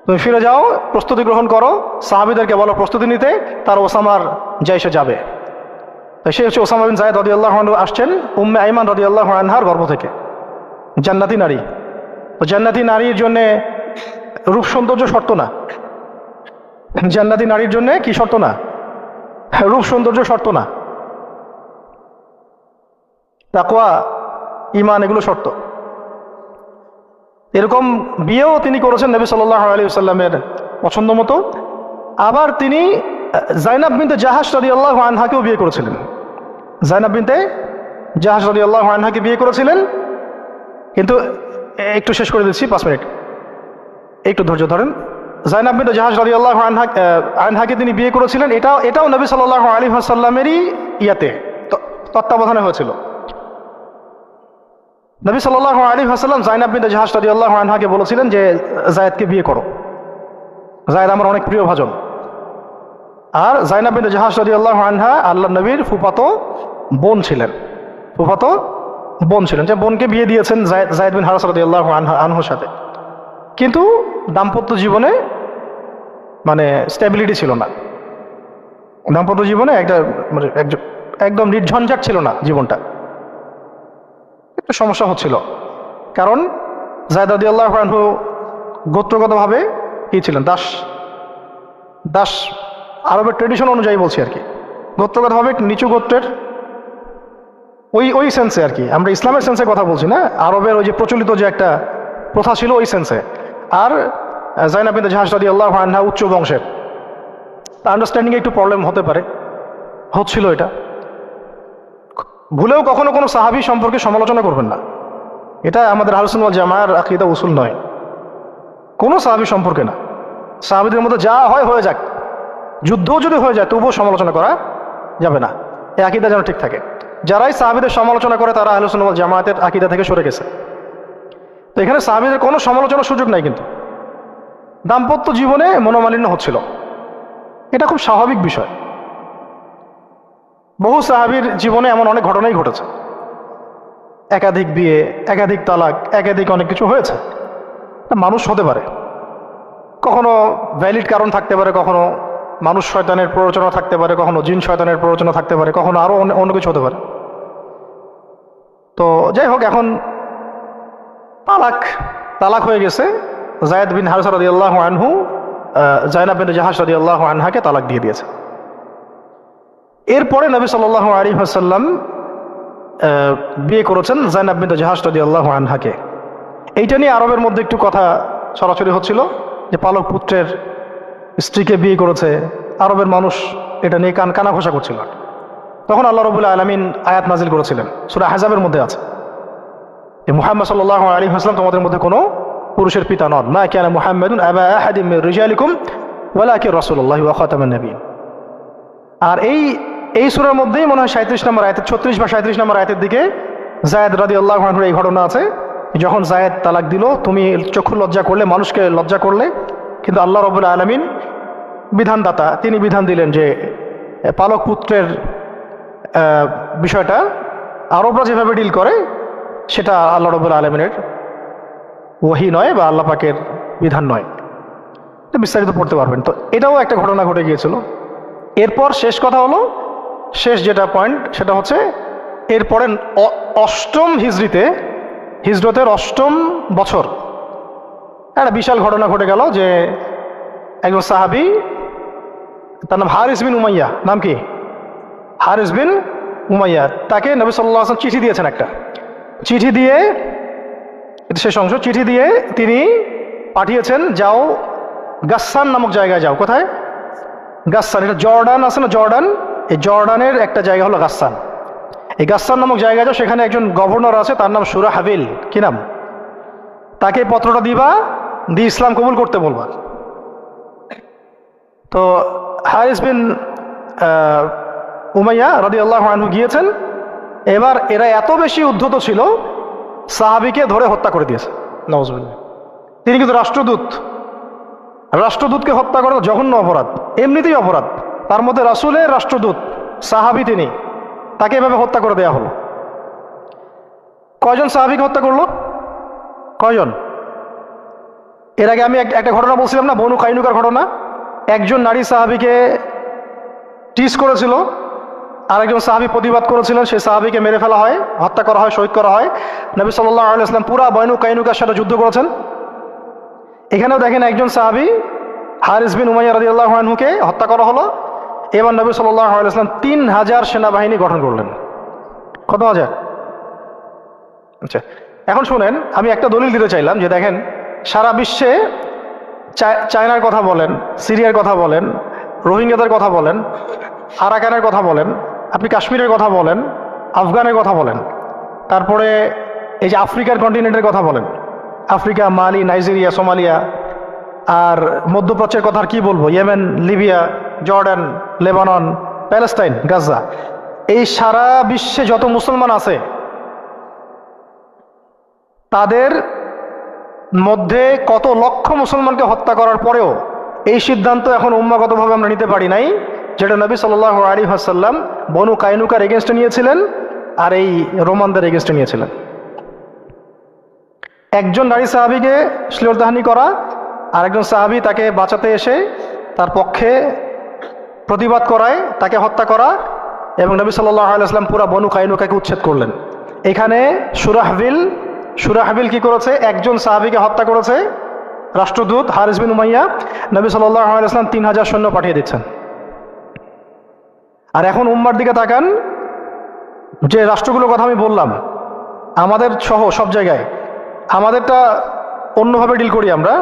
তুমি ফিরে যাও, প্রস্তুতি গ্রহণ করো, সাহাবীদেরকে বলো প্রস্তুতি নিতে, তার ওসামার জাইশে যাবে। তাই সে হচ্ছে ওসামা বিন যায়েদ রাদিয়াল্লাহু আনহু, আসছেন উম্মে আইমান রাদিয়াল্লাহু আনহার গর্ভ থেকে। জান্নাতি নারী। তো জান্নাতি নারীর জন্যে রূপ সৌন্দর্য শর্ত না। জান্নাতি নারীর জন্যে কি শর্ত না? রূপ সৌন্দর্য শর্ত না, তাকওয়া, ঈমান এগুলো শর্ত। এরকম বিয়েও তিনি করেছেন নবী সাল্লাল্লাহু আলাইহি ওয়াসাল্লামের পছন্দ মতো। আবার তিনি যায়নাব বিনতে জাহাশ রাদিয়াল্লাহু আনহাকেও বিয়ে করেছিলেন। যায়নাব বিনতে জাহাশ রাদিয়াল্লাহু আনহাকে বিয়ে করেছিলেন। কিন্তু একটু শেষ করে দিচ্ছি, 5 মিনিট, একটু ধৈর্য ধরেন। যায়নাব বিনতে জাহাশ রাদিয়াল্লাহু আনহাকে তিনি বিয়ে করেছিলেন। এটাও নবী সাল্লাল্লাহু আলাইহি ওয়াসাল্লামেরই তত্ত্বাবধানে হয়েছিল। নবী সাল্লাল্লাহু আলাইহি ওয়াসাল্লাম যায়নাব বিনতে জাহাশ রাদিয়াল্লাহু আনহাকে বলেছিলেন যে যায়েদকে বিয়ে করো, যায়েদ আমার অনেক প্রিয় ভাজন। আর যায়নাব বিনতে জাহাশ রাদিয়াল্লাহু আনহা আল্লাহর নবীর ফুফাতো বোন ছিলেন, যে বোনকে বিয়ে দিয়েছেন যায়েদ বিন হারেসা রাদিয়াল্লাহু আনহুর সাথে। কিন্তু দাম্পত্য জীবনে মানে স্টেবিলিটি ছিল না। দাম্পত্য জীবনে একদম নির্ঝঞ্ঝাট ছিল না জীবনটা, একটু সমস্যা হচ্ছিল। কারণ যায়েদ রাদিয়াল্লাহু আনহু গোত্রগতভাবে কি ছিলেন? দাস। আরবের ট্রেডিশন অনুযায়ী বলছি আর কি, গোত্রগতভাবে নিচু গোত্রের, ওই সেন্সে আর কি। আমরা ইসলামের সেন্সে কথা বলছি না, আরবের ওই যে প্রচলিত যে একটা প্রথা ছিল ওই সেন্সে। আর যায়নাব বিনতে জাহাশ রাদিয়াল্লাহু আনহা উচ্চ বংশের, আন্ডারস্ট্যান্ডিংয়ে একটু প্রবলেম হতে পারে, হচ্ছিল এটা। ভুলেও কখনো কোনো সাহাবী সম্পর্কে সমালোচনা করবেন না, এটা আমাদের আহলুস সুন্নাহ ওয়াল জামাআর আকীদা উসুল নয়। কোনো সাহাবী সম্পর্কে না, সাহাবীদের মধ্যে যা হয় হয়ে যাক, যুদ্ধও যদি হয়ে যায় তবুও সমালোচনা করা যাবে না, এই আকীদা যেন ঠিক থাকে। যারাই সাহাবীদের সমালোচনা করে তারা আহলুস সুন্নাহ ওয়াল জামাআতের আকীদা থেকে সরে গেছে। তো এখানে সাহাবীদের কোনো সমালোচনার সুযোগ নাই। কিন্তু দাম্পত্য জীবনে মনোমালিন্য হচ্ছিল, এটা খুব স্বাভাবিক বিষয়। বহু সাহাবীর জীবনে এমন অনেক ঘটনাই ঘটেছে, একাধিক বিয়ে, একাধিক তালাক, একাধিক অনেক কিছু হয়েছে। মানুষ হতে পারে, কখনো ভ্যালিড কারণ থাকতে পারে, কখনো মানুষ শয়তানের প্ররোচনা থাকতে পারে, কখনো জিন শয়তানের প্ররোচনা থাকতে পারে, কখনো আরো অন্য কিছু হতে পারে। তো যাই হোক, এখন তালাক হয়ে গেছে। যায়েদ বিন হারেসা রাদিয়াল্লাহু আনহু যায়নাব বিনতে জাহাশ রাদিয়াল্লাহু আনহাকে তালাক দিয়ে দিয়েছে। এরপরে নবী সাল্লাল্লাহু আলাইহি ওয়াসাল্লাম বিয়ে করেছেন যায়নাব বিনতে জাহাশ রাদিয়াল্লাহু আনহাকে। এইটা নিয়ে আরবের মধ্যে একটু কথা ছড়াছড়ি হচ্ছিল যে পালক পুত্রের স্ত্রীকে বিয়ে করেছে। আরবের মানুষ এটা নিয়ে কানা ঘোষা করছিল। তখন আল্লাহ রাব্বুল আলামিন আয়াত নাজিল করেছিলেন, সূরা আহজাবের মধ্যে আছে যে মুহাম্মদ সাল্লাল্লাহু আলাইহি ওয়াসাল্লাম তোমাদের মধ্যে কোনো পুরুষের পিতা নন। মা কানা মুহাম্মাদুন আবা আহাদিন মির রিজালিকুম ওয়ালাকিন রাসূলুল্লাহি ওয়া খাতামান নাবিয়্যিন। আর এই সূরার মধ্যেই মনে হয় 37 নম্বর আয়াতে, 36 বা 37 নম্বর আয়াতের দিকে যায়েদ রাদিয়াল্লাহু আনহুর এই ঘটনা আছে। যখন যায়েদ তালাক দিল, তুমি চক্ষু লজ্জা করলে, মানুষকে লজ্জা করলে, কিন্তু আল্লাহ রাব্বুল আলামিন বিধানদাতা, তিনি বিধান দিলেন যে পালক পুত্রের বিষয়টা আরবরা যেভাবে ডিল করে সেটা আল্লাহ রাব্বুল আলামিনের ওহী নয় বা আল্লাহ পাকের বিধান নয়। বিস্তারিত পড়তে পারবেন। তো এটাও একটা ঘটনা ঘটে গিয়েছিল। এরপর শেষ কথা হলো, শেষ যেটা পয়েন্ট সেটা হচ্ছে এরপরে অষ্টম হিজরতের অষ্টম বছর একটা বিশাল ঘটনা ঘটে গেল যে একজন সাহাবী, তার নাম হারিস বিন উমাইয়া। নাম কি? হারিস বিন উমাইয়া। তাকে নবী সাল্লাল্লাহু আলাইহি ওয়াসাল্লাম চিঠি দিয়েছেন একটা। চিঠি দিয়ে, এটা শেষ অংশ, চিঠি দিয়ে তিনি পাঠিয়েছেন, যাও গাসসান নামক জায়গায় যাও। কোথায়? গাসসান। এটা জর্ডান আছে না, জর্ডান, এই জর্ডানের একটা জায়গা হলো গাসসান। এই গাসসান নামক জায়গায় যাও, সেখানে একজন গভর্নর আছে, তার নাম সুরাহাবিল। কি নাম? তাকে পত্রটা দিবা, দিয়ে ইসলাম কবুল করতে বলবা। তো হারিস বিন উমাইয়া রাদিয়াল্লাহু আনহু গিয়েছেন। এবার এরা এত বেশি উদ্ধত ছিল, সাহাবীকে ধরে হত্যা করে দিয়েছে। নাউজুবিল্লাহ। তিনি কিন্তু রাষ্ট্রদূতকে হত্যা করা জঘন্য অপরাধ, এমনিতেই অপরাধ, তার মধ্যে রাসূলের রাষ্ট্রদূত সাহাবী, তিনি, তাকে এভাবে হত্যা করে দেয়া হলো। কয়জন সাহাবীকে হত্যা করলো? কয়জন? এর আগে আমি একটা ঘটনা বলছিলাম না, বনু কাইনুকার ঘটনা। একজন নারী সাহাবীকে টিজ করেছিল, আরেকজন সাহাবী প্রতিবাদ করেছিলেন, সেই সাহাবীকে মেরে ফেলা হয়, হত্যা করা হয়, শহীদ করা হয়। নবী সাল্লাল্লাহু আলাইহি ওয়াসাল্লাম পুরা বনু কাইনুকার সাথে যুদ্ধ করেছেন। এখানেও দেখেন একজন সাহাবী হারিস বিন উমাইয়া রাদিয়াল্লাহু আনহুকে হত্যা করা হলো। এবার নবী সাল্লাল্লাহু আলাইহি ওয়াসাল্লাম 3000 সেনাবাহিনী গঠন করলেন। কত হাজার? আচ্ছা, এখন শুনেন, আমি একটা দলিল দিতে চাইলাম যে দেখেন, সারা বিশ্বে চায়নার কথা বলেন, সিরিয়ার কথা বলেন, রোহিঙ্গাদের কথা বলেন, আরাকানের কথা বলেন, আপনি কাশ্মীরের কথা বলেন, আফগানের কথা বলেন, তারপরে এই যে আফ্রিকার কন্টিনেন্টের কথা বলেন, আফ্রিকা, মালি, নাইজেরিয়া, সোমালিয়া, আর মধ্যপ্রাচ্যের কথা আর কি বলবো, Yemen, Libya, Jordan, Lebanon, Palestine, Gaza, এই সারা বিশ্বে যত মুসলমান আছে তাদের মধ্যে কত লক্ষ মুসলমানকে হত্যা করার পরেও এই সিদ্ধান্ত এখন উম্মাগতভাবে আমরা নিতে পারি নাই, যেটা নবী সাল্লাল্লাহু আলাইহি ওয়াসাল্লাম বনু কাইনুকার এগেনস্টে নিয়েছিলেন আর এই রোমানদের এগেনস্টে নিয়েছিলেন। একজন নারী সাহাবীকে শ্লীলতাহানি করা, আর একজন সাহাবী তাকে বাঁচাতে এসে তার পক্ষে প্রতিবাদ করায় তাকে হত্যা করা, এবং নবী সাল্লাল্লাহু আলাইহি ওয়াসাল্লাম পুরা বনু কাইনুকাকে উচ্ছেদ করলেন। এখানে সুরাহবিল কি করেছে? একজন সাহাবীকে হত্যা করেছে, রাষ্ট্রদূত হারিস বিন উমাইয়া। নবী সাল্লাল্লাহু আলাইহি ওয়াসাল্লাম 3000 সৈন্য পাঠিয়ে দিচ্ছেন। আর এখন উম্মার দিকে তাকান, যে রাষ্ট্রগুলোর কথা আমি বললাম, আমাদের সহ সব জায়গায়, আমাদেরটা অন্যভাবে ডিল করি আমরা,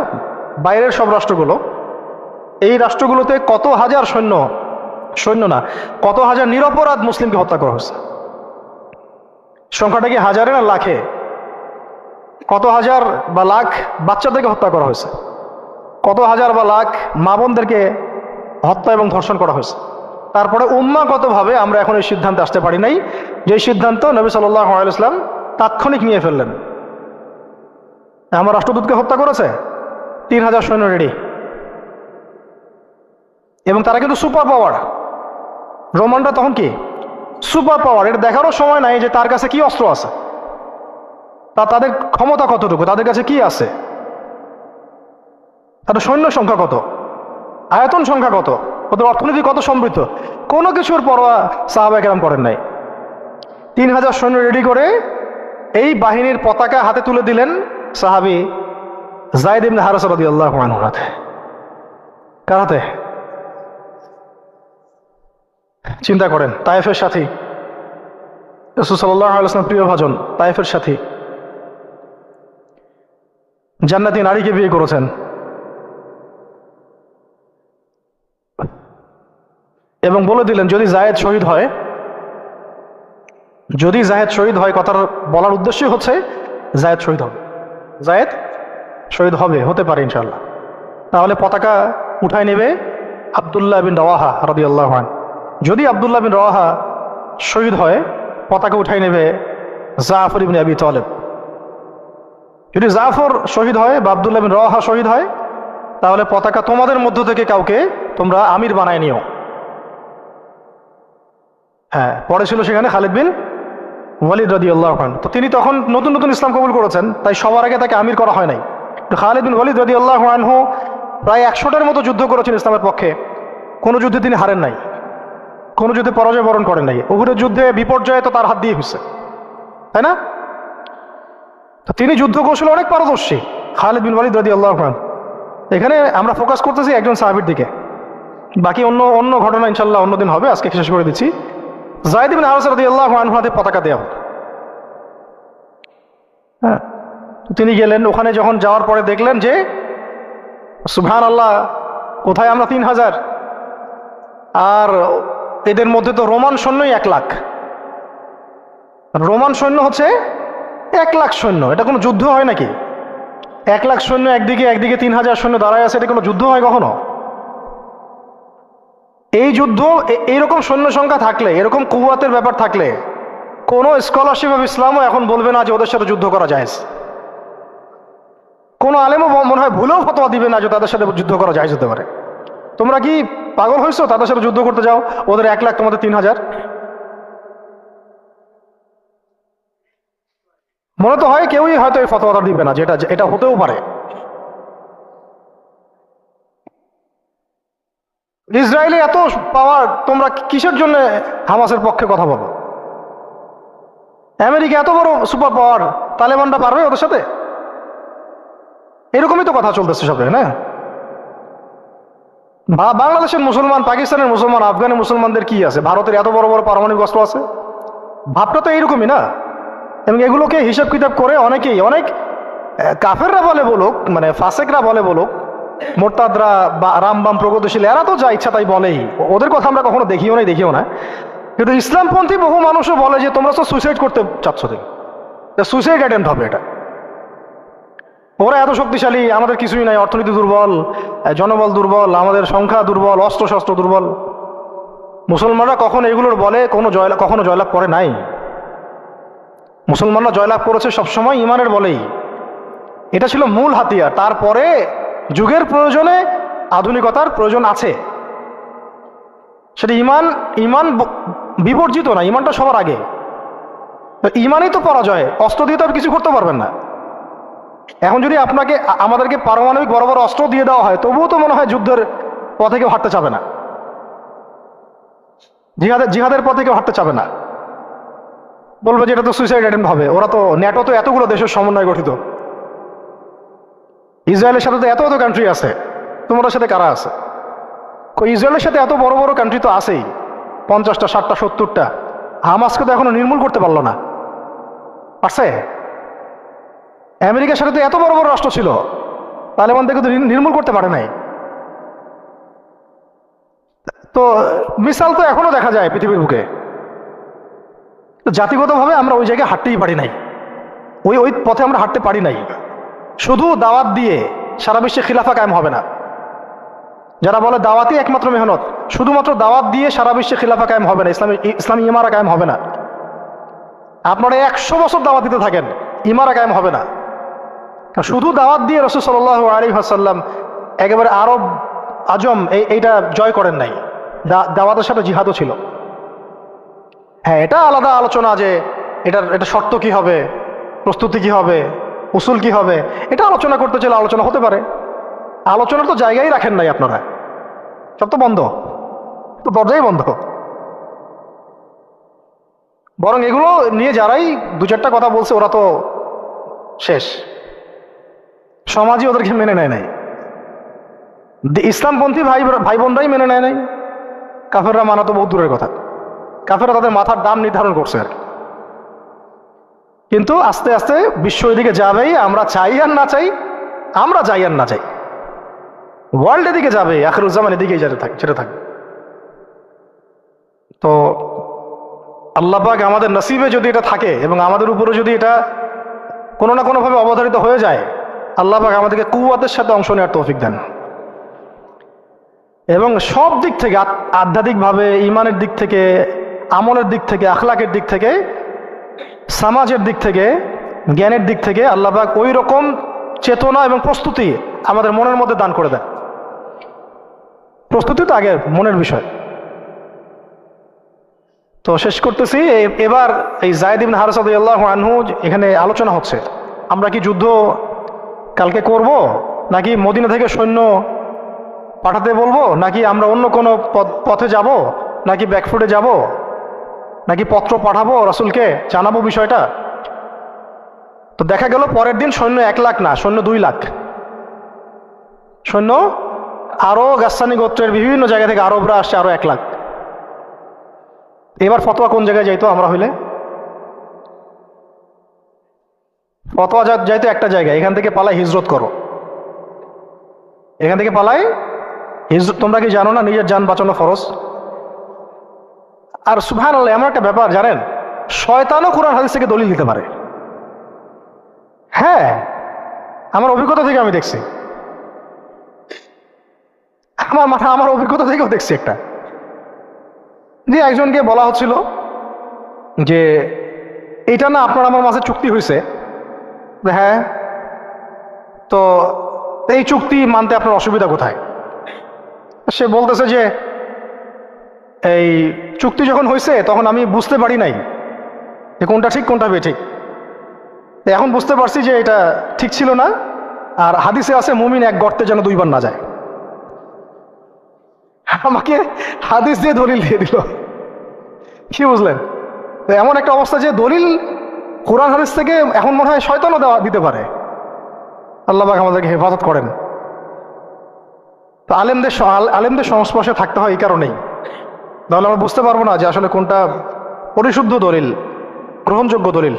বাইরের সব রাষ্ট্রগুলো, এই রাষ্ট্রগুলোতে কত হাজার সৈন্য না, কত হাজার নিরপরাধ মুসলিমকে হত্যা করা হয়েছে। সংখ্যাটা কি হাজারে না লাখে? কত হাজার বা লাখ বাচ্চাদেরকে হত্যা করা হয়েছে, কত হাজার বা লাখ মা বোনদেরকে হত্যা এবং ধর্ষণ করা হয়েছে। তারপরে উম্মাগতভাবে আমরা এখন এই সিদ্ধান্তে আসতে পারি নাই, যে সিদ্ধান্ত নবী সাল্লাল্লাহু আলাইহি ওয়াসাল্লাম তাৎক্ষণিক নিয়ে ফেললেন। আমার রাষ্ট্রদূতকে হত্যা করেছে, 3000 সৈন্য রেডি, এবং তারা কিন্তু সুপার পাওয়ার। রোমানরা তখন কি সুপার পাওয়ার, এটা দেখারও সময় নাই যে তার কাছে কি অস্ত্র আছে, তাদের ক্ষমতা কতটুকু, তাদের কাছে কি আছে, তাদের সৈন্য সংখ্যা কত, আয়তন সংখ্যা কত, ওদের অর্থনীতি কত সমৃদ্ধ, কোনো কিছুর পরোয়া সাহাবায়ে কেরাম করেন নাই। 3000 সৈন্য রেডি করে এই বাহিনীর পতাকা হাতে তুলে দিলেন সাহাবী যায়েদ ইবনে হারেসা রাদিয়াল্লাহু আনহুর হাতে। কার হাতে? চিন্তা করেন, তায়েফের সাথী, রাসূল সাল্লাল্লাহু আলাইহি ওয়াসাল্লাম প্রিয় ভাজন, তায়েফের সাথী, জান্নাতি নারীকে বিয়ে করেছেন, এবং বলে দিলেন যদি জায়েদ শহীদ হয়, কথার বলার উদ্দেশ্যই হচ্ছে জায়েদ শহীদ হবে, হতে পারে ইনশাআল্লাহ। তাহলে পতাকা উঠায় নেবে আব্দুল্লাহ বিন রওয়াহা রাদিয়াল্লাহু আনহু। যদি আব্দুল্লাহ বিন রওয়াহা শহীদ হয়, পতাকা উঠাই নেবে জাফর ইবনে আবি তালেব। যদি জাফর শহীদ হয় বা আব্দুল্লাহ বিন রওয়াহা শহীদ হয়, তাহলে পতাকা তোমাদের মধ্য থেকে কাউকে তোমরা আমির বানায় নিও। হ্যাঁ, পরে ছিল সেখানে খালিদ বিন ওয়ালিদ রাদিয়াল্লাহু আনহু। তো তিনি তখন নতুন নতুন ইসলাম কবুল করেছেন, তাই সবার আগে তাকে আমির করা হয় নাই। তো খালিদ বিন ওয়ালিদ রাদিয়াল্লাহু আনহু প্রায় 100টার মতো যুদ্ধ করেছেন ইসলামের পক্ষে, কোনো যুদ্ধে তিনি হারেন নাই, কোনো যুদ্ধে পরাজয় বরণ করেন নাই। উহুদের যুদ্ধে বিপর্যয় তো তার হাত দিয়ে হয়েছে, তাই না? তো তিনি যুদ্ধ কৌশলে অনেক পারদর্শী, খালিদ বিন ওয়ালিদ রাদিয়াল্লাহু আনহু। এখানে আমরা ফোকাস করতেছি একজন সাহাবীর দিকে, বাকি অন্য ঘটনা ইনশাআল্লাহ অন্যদিন হবে, আজকে শেষ করে দিচ্ছি। যায়েদ ইবনে হারেসা রাদিয়াল্লাহু আনহু হাতে পতাকা দেওয়া। হ্যাঁ, তিনি গেলেন ওখানে, যখন যাওয়ার পরে দেখলেন যে সুবহানাল্লাহ, কোথায় আমরা 3000, আর এদের মধ্যে তো রোমান সৈন্যই 1 লাখ। রোমান সৈন্য হচ্ছে 1 লাখ সৈন্য, এটা কোনো যুদ্ধ হয় নাকি? 1 লাখ সৈন্য একদিকে 3000 সৈন্য দাঁড়ায় আছে, এটা কোনো যুদ্ধ হয় কখনো? এই যুদ্ধ, এইরকম সৈন্য সংখ্যা থাকলে, এরকম কুওয়াতের ব্যাপার থাকলে, কোনো স্কলারশিপ অফ ইসলামও এখন বলবে না যে ওদের সাথে যুদ্ধ করা জায়েজ। কোনো আলেমও মনে হয় ভুলেও ফতোয়া দিবে না যে তাদের সাথে যুদ্ধ করা জায়েজ হতে পারে। তোমরা কি পাগল হয়েছো তাদের সাথে যুদ্ধ করতে যাও? ওদের 1 লাখ, তোমাদের 3000। মনে তো হয় কেউই হয়তো এই ফতোয়াটা দিবে না, যেটা এটা হতেও পারে। ইসরায়েলে এত পাওয়ার, তোমরা কিসের জন্য হামাসের পক্ষে কথা বলো? আমেরিকা এত বড় সুপার পাওয়ার, তালেবানরা পারবে ওদের সাথে? এরকমই তো কথা চলতেছে সব, না? বাংলাদেশের মুসলমান, পাকিস্তানের মুসলমান, আফগানের মুসলমানদের কি আছে? ভারতের এত বড় বড় পারমাণবিক অস্ত্র আছে। ভাবটা তো এইরকমই না? এবং এগুলোকে হিসাব কিতাব করে অনেকেই, অনেক কাফেররা বলে বলুক, মানে ফাসেকরা বলে বলুক, মোরতাদরা বা রামবাম প্রগতিশীল, এরা তো যা ইচ্ছা তাই বলেই, ওদের কথা আমরা কখনো দেখিও না। কিন্তু ইসলামপন্থী বহু মানুষও বলে যে তোমরা তো সুইসাইড করতে চাচ্ছ, সুইসাইড অ্যাটেম্প্ট হবে এটা। ওরা এত শক্তিশালী, আমাদের কিছুই নাই, অর্থনীতি দুর্বল, জনবল দুর্বল, আমাদের সংখ্যা দুর্বল, অস্ত্র শস্ত্র দুর্বল। মুসলমানরা কখনো এগুলোর বলে কখনো জয়লাভ করে নাই। মুসলমানরা জয়লাভ করেছে সবসময় ইমানের বলেই। এটা ছিল মূল হাতিয়ার। তারপরে যুগের প্রয়োজনে আধুনিকতার প্রয়োজন আছে, সেটা ইমান বিবর্জিত না, ইমানটা সবার আগে। ইমানই তো পরাজয়, অস্ত্র দিয়ে তো আর কিছু করতে পারবেন না। এখন যদি আমাদেরকে পারমাণবিক বড় বড় অস্ত্র দিয়ে দেওয়া হয়, তবুও তো মনে হয় যুদ্ধের পথে কেউ হাঁটতে চাবে না, জিহাদের পথে কেউ হাঁটতে চাবে না, বলবে যে এটা তো সুইসাইড অ্যাটেম্প্ট হবে। ওরা তো, ন্যাটো তো এতগুলো দেশের সমন্বয়ে গঠিত, ইসরায়েলের সাথে তো এত কান্ট্রি আছে, তোমাদের সাথে কারা আছে? ইসরায়েলের সাথে এত বড় বড় কান্ট্রি তো আছেই, 50টা 60টা 70টা। হামাসকে তো এখনো নির্মূল করতে পারলো না, পারছে? আমেরিকার সাথে তো এত বড় বড় রাষ্ট্র ছিল, তালেবানদেরকে তো নির্মূল করতে পারে নাই। তো মিসাইল তো এখনো দেখা যায় পৃথিবীর বুকে। জাতিগতভাবে আমরা ওই জায়গায় হাঁটতেই পারি নাই, ওই পথে আমরা হাঁটতে পারি নাই। শুধু দাওয়াত দিয়ে সারা বিশ্বে খিলাফা কায়েম হবে না। যারা বলে দাওয়াতই একমাত্র মেহনত, শুধুমাত্র দাওয়াত দিয়ে সারা বিশ্বে খিলাফা কায়েম হবে না, ইসলামী ইমারা কায়েম হবে না। আপনারা 100 বছর দাওয়াত দিতে থাকেন, ইমারা কায়েম হবে না। শুধু দাওয়াত দিয়ে রাসূল সাল্লাল্লাহু আলাইহি ওয়াসাল্লাম একেবারে আরব আজম এইটা জয় করেন নাই, দাওয়াতের সাথে জিহাদও ছিল। হ্যাঁ, এটা আলাদা আলোচনা যে এটা শর্ত কি হবে, প্রস্তুতি কি হবে, উসুল কি হবে, এটা আলোচনা করতে চাইলে আলোচনা হতে পারে। আলোচনার তো জায়গায় রাখেন নাই আপনারা, সব তো বন্ধ, তো দরজাই বন্ধ। বরং এগুলো নিয়ে যারাই 2-4টা কথা বলছে, ওরা তো শেষ, সমাজই ওদেরকে মেনে নেয় নাই, ইসলামপন্থী ভাই বোনরাই মেনে নেয় নাই। কাফেররা মানা তো বহু দূরের কথা, কাফেররা তাদের মাথার দাম নির্ধারণ করছে আর কি। কিন্তু আস্তে আস্তে বিশ্ব এদিকে যাবেই, আমরা চাই আর না চাই, আমরা চাই আর না চাই, ওয়ার্ল্ড এদিকে যাবে, আখিরুজ্জামান এদিকেই যেতে থাকবে। তো আল্লাহ পাক আমাদের নসিবে যদি এটা থাকে এবং আমাদের উপরে যদি এটা কোনো না কোনোভাবে অবধারিত হয়ে যায়, আল্লাহ পাক আমাদেরকে কুওয়াতের সাথে অংশ নেওয়ার তৌফিক দেন। এবং সব দিক থেকে, আধ্যাত্মিকভাবে, ইমানের দিক থেকে, আমলের দিক থেকে, আখলাকের দিক থেকে, সমাজের দিক থেকে, জ্ঞানের দিক থেকে আল্লাহ পাক ওই রকম চেতনা এবং প্রস্তুতি আমাদের মনের মধ্যে দান করে দেন। প্রস্তুতি তো আগে মনের বিষয়। তো শেষ করতেছি, এবার এই যায়েদ ইবনে হারেসা রাদিয়াল্লাহু আনহু, এখানে আলোচনা হচ্ছে আমরা কি যুদ্ধ কালকে করব, নাকি মদিনা থেকে সৈন্য পাঠাতে বলবো, নাকি আমরা অন্য কোনো পথে যাব, নাকি ব্যাকফুটে যাব, নাকি পত্র পাঠাবো রাসূলকে জানাবো বিষয়টা। তো দেখা গেল পরের দিন সৈন্য 1 লাখ না, সৈন্য 2 লাখ সৈন্য, আরো গাসসানি গোত্রের বিভিন্ন জায়গা থেকে আরবরা আসছে, আরো 1 লাখ। এবার ফতোয়া কোন জায়গায় যাইতো আমরা হইলে? ফতোয়া যাইতো একটা জায়গায়, এখান থেকে পালাই হিজরত করো, এখান থেকে পালাই হিজরত। তোমরা কি জানো না নিজের জান বাঁচানো ফরজ? আর সুবহানাল্লাহ, এমন একটা ব্যাপার জানেন, শয়তানও কোরআন হাদিস থেকে দলিল দিতে পারে। হ্যাঁ, আমার অভিজ্ঞতা থেকে আমি দেখছি, আমার অভিজ্ঞতা থেকেও দেখছি একটা, যে একজনকে বলা হচ্ছিল যে এটা না আপনার আমার মাঝে চুক্তি হয়েছে। হ্যাঁ, তো এই চুক্তি মানতে আপনার অসুবিধা কোথায়? সে বলতেছে যে এই চুক্তি যখন হয়েছে তখন আমি বুঝতে পারি নাই যে কোনটা ঠিক কোনটা বেঠিক। এখন বুঝতে পারছি যে এটা ঠিক ছিল না। আর হাদিসে আছে মুমিন 1 গর্তে যেন 2 বার না যায়। আমাকে হাদিস দিয়ে দলিল দিয়ে দিল। কি বুঝলেন? তো এমন একটা অবস্থা যে দলিল কোরআন হাদিস থেকে এখন মনে হয় শয়তানও দিতে পারে। আল্লাহ পাক আমাদেরকে হেফাজত করেন। তো আলেমদের সংস্পর্শে থাকতে হয় এই কারণেই, তাহলে আমরা বুঝতে পারবো না যে আসলে কোনটা পরিশুদ্ধ দলিল, গ্রহণযোগ্য দলিল।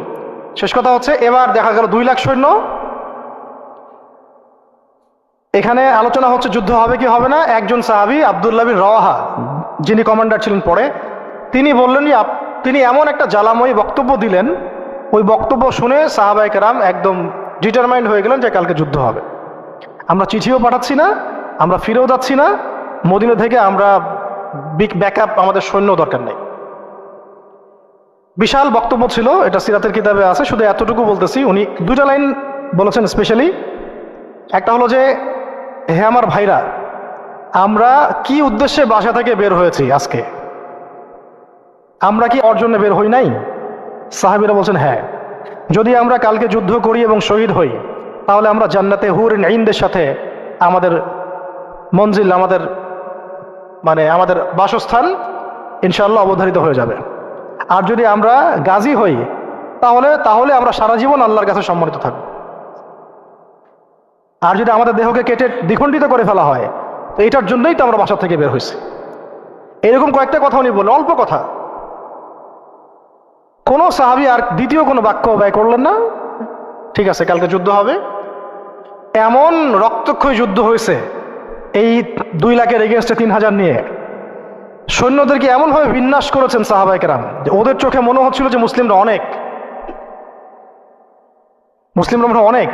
শেষ কথা হচ্ছে, এবার দেখা গেল 2 লাখ সৈন্য, এখানে আলোচনা হচ্ছে যুদ্ধ হবে কি হবে না। একজন সাহাবী আব্দুল্লাহ বিন রওয়াহা, যিনি কমান্ডার ছিলেন পরে, তিনি বললেন, তিনি এমন একটা জ্বালাময়ী বক্তব্য দিলেন, ওই বক্তব্য শুনে সাহাবায়ে কেরাম একদম ডিটারমাইন্ড হয়ে গেলেন যে কালকে যুদ্ধ হবে। আমরা চিঠিও পাঠাচ্ছি না, আমরা ফিরেও যাচ্ছি না মদিনা থেকে, আমরা ব্যাকআপ, আমাদের সৈন্য দরকার নেই। বিশাল বক্তব্য ছিল, এটা সিরাতের কিতাবে আছে। শুধু এতটুকু বলতেছি, উনি 2টা লাইন বলেছেন স্পেশালি। একটা হলো যে, হে আমার ভাইরা, আমরা কি উদ্দেশ্যে বাসা থেকে বের হয়েছি আজকে? আমরা কি অর্জনে বের হই নাই? সাহাবীরা বলছেন হ্যাঁ। যদি আমরা কালকে যুদ্ধ করি এবং শহীদ হই, তাহলে আমরা জান্নাতে হুরিন ঈনদের সাথে আমাদের মঞ্জিল, আমাদের বাসস্থান ইনশাআল্লাহ অবধারিত হয়ে যাবে। আর যদি আমরা গাজী হই, তাহলে আমরা সারা জীবন আল্লাহর কাছে সম্মানিত থাকব। আর যদি আমাদের দেহকে কেটে দ্বিখণ্ডিত করে ফেলা হয়, তো এটার জন্যই তো আমরা বাসা থেকে বের হয়েছি। এরকম কয়েকটা কথা উনি বললেন, অল্প কথা। কোনো সাহাবী আর দ্বিতীয় কোনো বাক্য ব্যয় করলেন না। ঠিক আছে, কালকে যুদ্ধ হবে। এমন রক্তক্ষয়ী যুদ্ধ হয়েছে এই 2 লাখের এগেনস্টে 3000 নিয়ে। সৈন্যদেরকে এমনভাবে বিন্যাস করেছেন সাহাবায়ে কেরাম যে ওদের চোখে মনে হচ্ছিল যে মুসলিমরা অনেক।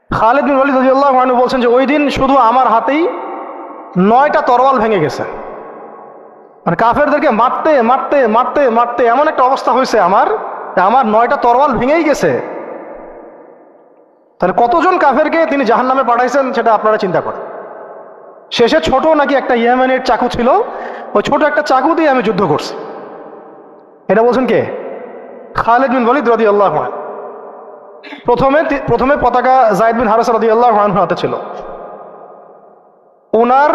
খালিদ বিন ওয়ালিদ রাদিয়াল্লাহু আনহু বলছেন যে ওই দিন শুধু আমার হাতেই 9টা তরোয়াল ভেঙে গেছে। মানে কাফেরদেরকে মারতে মারতে মারতে মারতে এমন একটা অবস্থা হয়েছে আমার 9টা তরোয়াল ভেঙেই গেছে। তাহলে কতজন কাফেরকে তিনি জাহান্নামে পাঠাইছেন সেটা আপনারা চিন্তা করেন। শেষে ছোট নাকি একটা ইয়েমেনের চাকু ছিল, ওই ছোট একটা চাকু দিয়ে আমি যুদ্ধ করছি। এটা বলছেন কে? খালিদ বিন ওয়ালিদ রাদিয়াল্লাহু আনহু। প্রথমে পতাকা যায়েদ বিন হারেসা রাদিয়াল্লাহু আনহু হাতে ছিল। ওনার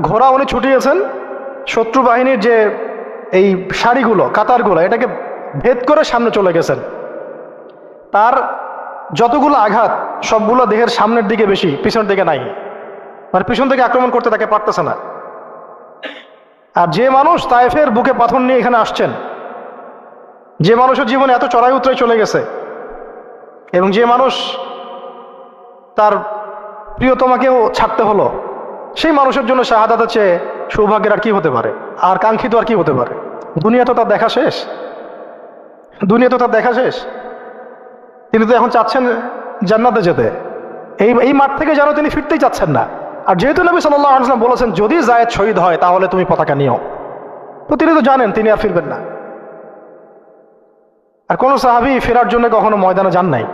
ঘোড়া উনি ছুটিয়েছেন, শত্রু বাহিনীর যে এই সারিগুলো, কাতারগুলো, এটাকে ভেদ করে সামনে চলে গেছেন। তার যতগুলো আঘাত সবগুলো দেহের সামনের দিকে বেশি, পিছনের দিকে নাই। মানে পিছন থেকে আক্রমণ করতে তাকে পারতেছে না। আর যে মানুষ তায়েফের বুকে পাথর নিয়ে এখানে আসছেন, যে মানুষের জীবনে এত চড়াই উতরাই চলে গেছে, এবং যে মানুষ তার প্রিয়তমাকেও ছাড়তে হলো, সেই মানুষের জন্য শাহাদাতের চেয়ে সৌভাগ্যের আর কি হতে পারে, আর কাঙ্ক্ষিত আর কি হতে পারে? দুনিয়া তো তার দেখা শেষ। তিনি তো এখন চাচ্ছেন জান্নাতে যেতে। এই মাঠ থেকে যেন তিনি ফিরতেই চাচ্ছেন না। আর যেহেতু নবী সাল্লাল্লাহু আলাইহি ওয়াসাল্লাম বলেছেন যদি যায়েদ শহীদ হয় তাহলে তুমি পতাকা নিও, তো তিনি তো জানেন তিনি আর ফিরবেন না। আর কোনো সাহাবী ফেরার জন্য কখনো ময়দানে যান নাই।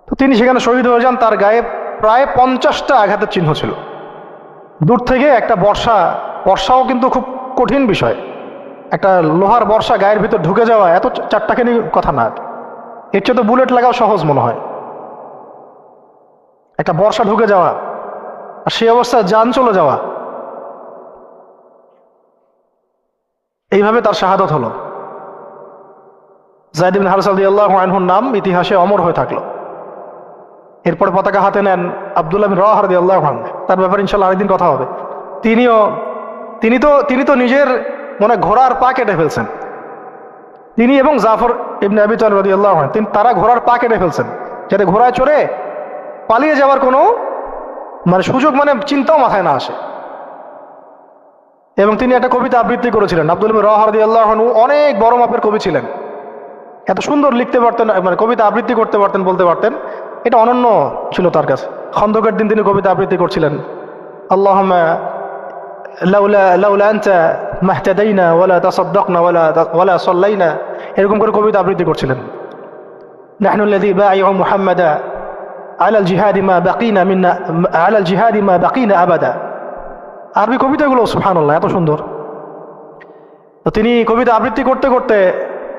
তো তিনি সেখানে শহীদ হয়ে যান। তার গায়ে প্রায় 50টা আঘাতের চিহ্ন ছিল। দূর থেকে একটা বর্ষাও কিন্তু খুব কঠিন বিষয়। একটা লোহার বর্ষা গায়ের ভিতর ঢুকে যাওয়া এত চারটাখানি কথা না, এর চেয়ে তো বুলেট লাগাও সহজ মনে হয়। একটা বর্ষা ঢুকে যাওয়া আর সেই অবস্থায় জান চলে যাওয়া, এইভাবে তার শাহাদাত হলো। যায়েদ ইবনে হারেসা রাদিয়াল্লাহু আনহুর নাম ইতিহাসে অমর হয়ে থাকলো। এরপরে পতাকা হাতে নেন আব্দুল্লাহ বিন রাওয়াহা রাদিয়াল্লাহু আনহু। তার ব্যাপারে ইনশাআল্লাহ আরেকদিন কথা হবে। তিনি তো নিজের মনে ঘোড়ার পা কেটে ফেলছেন। তিনি এবং জাফর ইবনে আবি তালিব রাদিয়াল্লাহু আনহু, তারা ঘোড়ার পা কেটে ফেলছেন যাতে ঘোড়ায় চড়ে পালিয়ে যাওয়ার কোনো সুযোগ চিন্তাও মাথায় না আসে। এবং তিনি একটা কবিতা আবৃত্তি করেছিলেন। আব্দুল্লাহ বিন রাওয়াহা রাদিয়াল্লাহু আনহু অনেক বড় মাপের কবি ছিলেন। এত সুন্দর লিখতে পারতেন, কবিতা আবৃত্তি করতে পারতেন, বলতে পারতেন। এটা অনন্য ছিল তার কাছে। খন্দকের দিন তিনি কবিতা আবৃত্তি করছিলেন। আল্লাহুম্মা লাউলা আনতা মাহতাদাইনা ওয়ালা তাসাদদাকনা ওয়ালা সাল্লাইনা, এরকম করে কবিতা আবৃত্তি করছিলেন। নাহনু আল্লাযী বাইউ মুহাম্মাদা আলাল জিহাদি মা বাকিনা মিন্না আলাল জিহাদি মা বাকিনা আবাদা। আরবি কবিতাগুলো সুবহানাল্লাহ এত সুন্দর। তো তিনি কবিতা আবৃত্তি করতে করতে,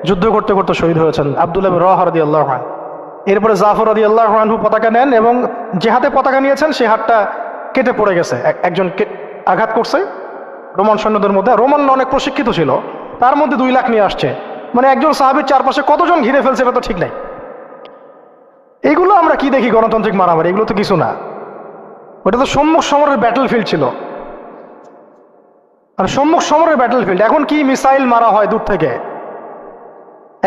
যুদ্ধ করতে করতে শহীদ হয়েছেন আব্দুল্লাহ বিন রাওয়াহা রাদিয়াল্লাহু আনহু। এরপরে জাফর রাদিয়াল্লাহু আনহু পতাকা নেন এবং যে হাতে পতাকা নিয়েছেন সেই হাতটা কেটে পড়ে গেছে, একজনকে আঘাত করছে রোমান সৈন্যদের মধ্যে। রোমান অনেক প্রশিক্ষিত ছিল, তার মধ্যে 2 লাখ নিয়ে আসছে, মানে একজন সাহাবীর চারপাশে কতজন ঘিরে ফেলছে এটা তো ঠিক নাই। এগুলো আমরা কি দেখি গণতান্ত্রিক মারামারি, এগুলো তো কিছু না। ওটা তো সম্মুখ সমরের ব্যাটল ফিল্ড ছিল, আর সম্মুখ সমরের ব্যাটল ফিল্ড। এখন কি মিসাইল মারা হয় দূর থেকে,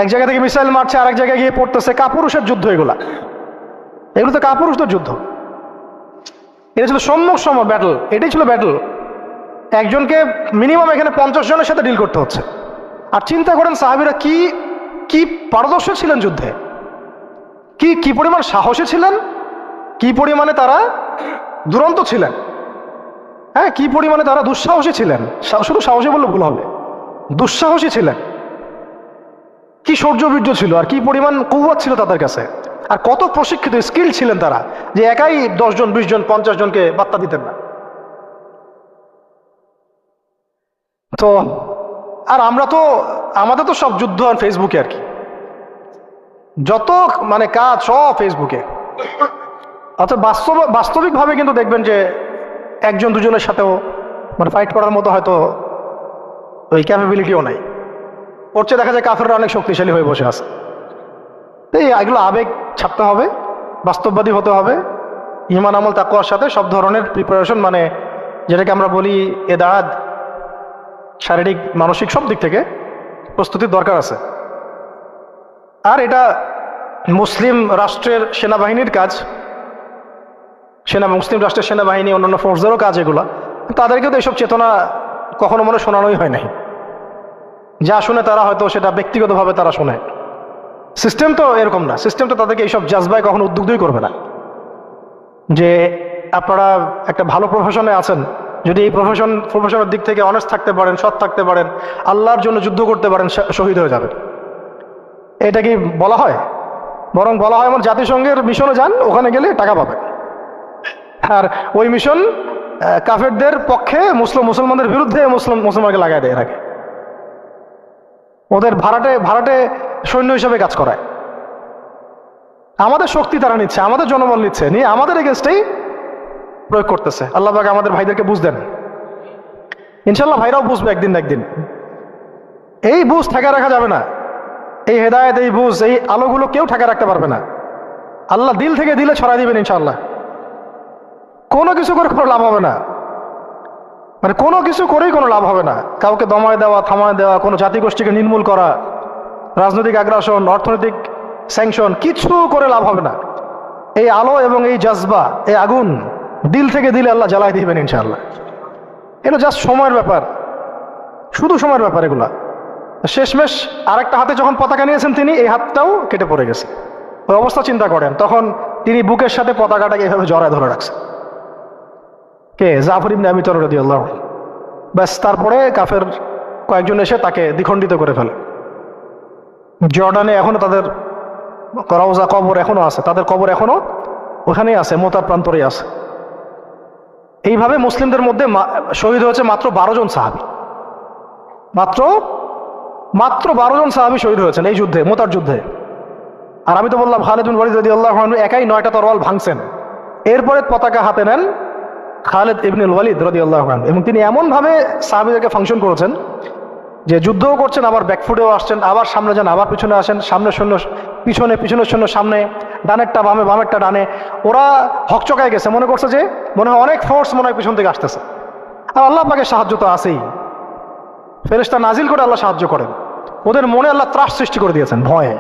এক জায়গা থেকে মিসাইল মারছে আরেক জায়গায় গিয়ে পড়তেছে, কাপুরুষের যুদ্ধ এগুলো তো কাপুরুষদের যুদ্ধ। এটা ছিল সম্মুখ সমর ব্যাটল, এটাই ছিল ব্যাটল। একজনকে মিনিমাম এখানে 50 জনের সাথে ডিল করতে হচ্ছে। আর চিন্তা করেন সাহাবীরা কি কি পারদর্শী ছিলেন যুদ্ধে, কি কি পরিমাণ সাহসী ছিলেন, কি পরিমাণে তারা দুরন্ত ছিলেন, হ্যাঁ, কি পরিমাণে তারা দুঃসাহসী ছিলেন। শুধু সাহসী বললে ভুল হবে, দুঃসাহসী ছিলেন। কি শৌর্যবীর্য ছিল, আর কি পরিমাণ কুওয়াত ছিল তাদের কাছে, আর কত প্রশিক্ষিত স্কিল ছিলেন তারা, যে একাই 10 জন 20 জন 50 জনকে বার্তা দিতেন না। তো আর আমরা তো, আমাদের তো সব যুদ্ধ আর ফেসবুকে, আর কি যত মানে কাজ সব ফেসবুকে। অর্থাৎ বাস্তবিকভাবে কিন্তু দেখবেন যে 1 জন 2 জনের সাথেও মানে ফাইট করার মতো হয়তো ওই ক্যাপাবিলিটিও নাই। ওর চেয়ে দেখা যায় কাফেররা অনেক শক্তিশালী হয়ে বসে আছে। এই এগুলো আবেগ ছাড়তে হবে, বাস্তববাদী হতে হবে, ঈমান আমল তাকওয়ার সাথে সব ধরনের প্রিপারেশন, মানে যেটাকে আমরা বলি এদাদ, শারীরিক মানসিক সব দিক থেকে প্রস্তুতির দরকার আছে। আর এটা মুসলিম রাষ্ট্রের সেনাবাহিনীর কাজ, মুসলিম রাষ্ট্রের সেনাবাহিনী অন্যান্য ফোর্সদেরও কাজ এগুলা। তাদেরকেও তো এইসব চেতনা কখনো মনে শোনানোই হয় নাই। যা শুনে তারা হয়তো সেটা ব্যক্তিগতভাবে তারা শোনে। সিস্টেম তো এরকম না, সিস্টেম তো তাদেরকে এইসব জাজবায় কখনো উদ্বুদ্ধই করবে না। যে আপনারা একটা ভালো প্রফেশনে আছেন, যদি এই প্রফেশনের দিক থেকে অনেস্ট থাকতে পারেন, সৎ থাকতে পারেন, আল্লাহর জন্য যুদ্ধ করতে পারেন, শহীদ হয়ে যাবেন। এটা কি বলা হয়? বরং বলা হয় আমার জাতিসংঘের মিশনে যান, ওখানে গেলে টাকা পাবেন। আর ওই মিশন কাফেরদের পক্ষে, মুসলমানদের বিরুদ্ধে মুসলমানকে লাগায় দেয়, এরাকে ওদের ভাড়াটে সৈন্য হিসেবে কাজ করায়। আমাদের শক্তি তারা নিচ্ছে, আমাদের জনবল নিচ্ছে, নিয়ে আমাদের এগেনস্টেই প্রয়োগ করতেছে। আল্লাহ পাক আমাদের ভাইদেরকে বুঝ দেন, ইনশাল্লাহ ভাইরাও বুঝবে একদিন না একদিন। এই বুঝ ঠেকা রাখা যাবে না, এই হেদায়েত, এই বুঝ, এই আলোগুলো কেউ ঠেকা রাখতে পারবে না। আল্লাহ দিল থেকে দিলে ছড়াই দিবেন ইনশাআল্লাহ। কোনো কিছু করে কোনো লাভ হবে না, মানে কোনো কিছু করেই কোনো লাভ হবে না। কাউকে দমায় দেওয়া, থামায় দেওয়া, কোনো জাতিগোষ্ঠীকে নির্মূল করা, রাজনৈতিক আগ্রাসন, অর্থনৈতিক স্যাংশন, কিছু করে লাভ হবে না। এই আলো এবং এই জজবা, এই আগুন দিল থেকে দিলে আল্লাহ জ্বালাই দিবেন ইনশাআল্লাহ। এটা জাস্ট সময়ের ব্যাপার, শুধু সময়ের ব্যাপার এগুলা। শেষমেশ আরেকটা হাতে যখন পতাকা নিয়েছেন তিনি, এই হাতটাও কেটে পড়ে গেছে। ওই অবস্থা চিন্তা করেন, তখন তিনি বুকের সাথে পতাকাটাকে এভাবে জড়ায় ধরে রাখছে। কে? জাফর ইবনে আবি তালিব রাদিয়াল্লাহু আনহু। ব্যাস, তারপরে কাফের কয়েকজন এসে তাকে দ্বিখণ্ডিত করে ফেলে। জর্ডানে এখনো তাদের রওজা, কবর এখনো আছে, তাদের কবর এখনো ওখানেই আছে, মোতার প্রান্তরেই আছে। এইভাবে মুসলিমদের মধ্যে শহীদ হয়েছে মাত্র 12 জন সাহাবী। মাত্র 12 জন সাহাবী শহীদ হয়েছেন এই যুদ্ধে, মোতার যুদ্ধে। আর আমি তো বললাম খালিদ বিন ওয়ালিদ রাদিয়াল্লাহু আনহু একাই 9টা তরোয়াল ভাঙছেন। এরপরে পতাকা হাতে নেন খালিদ ইবনুল ওয়ালিদ রাদিয়াল্লাহু আনহু, এবং তিনি এমনভাবে সাহাবীদেরকে ফাংশন করেছেন যে যুদ্ধও করছেন, আবার ব্যাকফুটেও আসছেন, আবার সামনে যান, আবার পিছনে আসেন, সামনে সৈন্য পিছনে, পিছনের সৈন্য সামনে, ডানেরটা বামে, বামেরটা ডানে। ওরা হকচকায় গেছে, মনে করছে যে মনে হয় অনেক ফোর্স মনে হয় পিছন থেকে আসতেছে। আর আল্লাহ পাকের সাহায্য তো আছেই, ফেরেশতা নাজিল করে আল্লাহ সাহায্য করেন। ওদের মনে আল্লাহ ত্রাস সৃষ্টি করে দিয়েছেন, ভয়ে।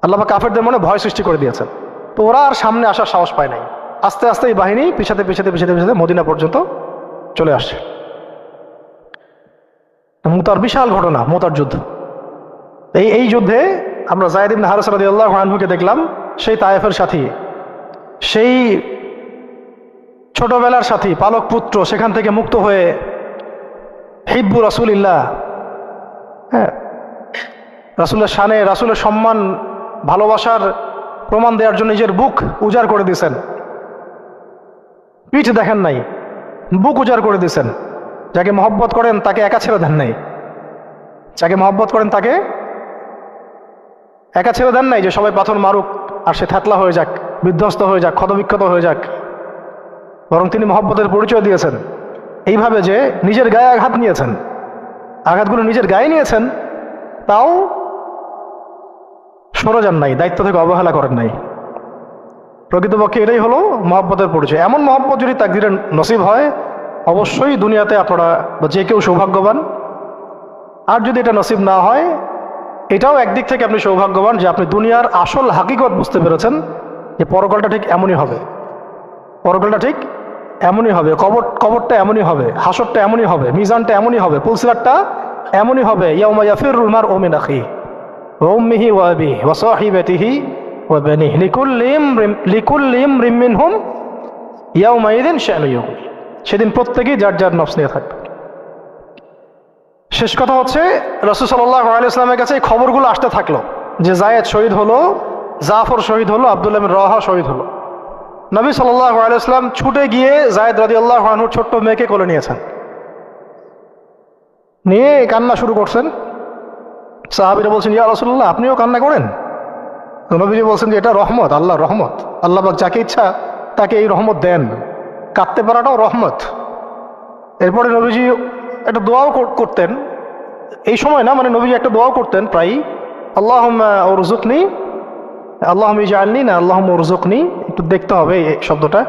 আল্লাহ পাক কাফেরদের মনে ভয় সৃষ্টি করে দিয়েছেন। তো ওরা আর সামনে আসার সাহস পায় নাই। আস্তে আস্তে এই বাহিনী পিছাতে পিছাতে পিছাতে পিছাতে মদিনা পর্যন্ত চলে আসছে। মুতার বিশাল ঘটনা, মুতার যুদ্ধ। এই যুদ্ধে আমরা যায়েদ ইবনে হারেসা রাদিয়াল্লাহু আনহুকে দেখলাম, সেই তায়েফের সাথী, সেই ছোটবেলার সাথী, পালক পুত্র, সেখান থেকে মুক্ত হয়ে হিব্বু রাসূলিল্লাহ, হ্যাঁ, রাসূলের শানে, রাসূলের সম্মান, ভালোবাসার প্রমাণ দেওয়ার জন্য নিজের বুক উজাড় করে দিয়েছেন। পিঠ দেখেন নাই, বুক উজাড় করে দিয়েছেন। যাকে মহব্বত করেন তাকে একা ছেড়ে দেন নাই, যাকে মহব্বত করেন তাকে একা ছেড়ে দেন নাই যে সবাই পাথর মারুক আর সে থ্যাতলা হয়ে যাক, বিধ্বস্ত হয়ে যাক, ক্ষতবিক্ষত হয়ে যাক। বরং তিনি মহব্বতের পরিচয় দিয়েছেন এইভাবে যে নিজের গায়ে আঘাত নিয়েছেন, আঘাতগুলো নিজের গায়ে নিয়েছেন, তাও সরে যান নাই, দায়িত্ব থেকে অবহেলা করেন নাই। প্রকৃতপক্ষে এটাই হলো মহব্বতের পরিচয়। এমন মহব্বত যদি তাকদীরে নসিব হয়, অবশ্যই দুনিয়াতে আপনারা বা যে কেউ সৌভাগ্যবান। আর যদি এটা নসিব না হয়, এটাও একদিক থেকে আপনি সৌভাগ্যবান যে আপনি দুনিয়ার আসল হাকিকত বুঝতে পেরেছেন যে পরকালটা ঠিক এমনই হবে, পরকালটা ঠিক এমনই হবে, কবরটা এমনই হবে, হাসরটা এমনই হবে, মিজানটা এমনই হবে, পুলসিরাতটা এমনই হবে। ইয়াউমা ইয়াফিরুল মারউ মিন আখিহি ওয়া উম্মিহি ওয়া আবিহি ওয়া সাহিবাতিহি ওয়া বানিহি লিকুল্লি ইমরিন মিনহুম ইয়াউমাইযিন শা'নু ইউগনি। সেদিন প্রত্যেকেই যার যার নফস নিয়ে থাকবে। শেষ কথা হচ্ছে, রাসূল সাল্লাল্লাহু আলাইহি ওয়াসাল্লামের কাছে এই খবরগুলো আসতে থাকলো যে যায়েদ শহীদ হলো, জাফর শহীদ হলো, আব্দুল্লাহ বিন রাওয়াহা শহীদ হলো। নবী সাল্লাল্লাহু আলাইহি ওয়াসাল্লাম ছুটে গিয়ে যায়েদ রাদিয়াল্লাহু আনহুর ছোট্ট মেয়েকে কোলে নিয়েছেন, নিয়ে কান্না শুরু করছেন। সাহাবীরা বলছেন, ইয়া রাসূলুল্লাহ, আপনিও কান্না করেন? তো নবীজি বলছেন যে এটা রহমত, আল্লাহর রহমত। আল্লাহ পাক যাকে ইচ্ছা তাকে এই রহমত দেন, কাঁদতে পারাটাও রহমত। এরপরে নবীজি একটা দোয়াও করতেন, এই সময় না, মানে নবীজি একটা দোয়াও করতেন প্রায়ই, আল্লাহুম্মা উরযুকনি, আল্লাহুম্মা ইজআলনি, না আল্লাহুম্মা উরযুকনি, একটু দেখতে হবে এই শব্দটা।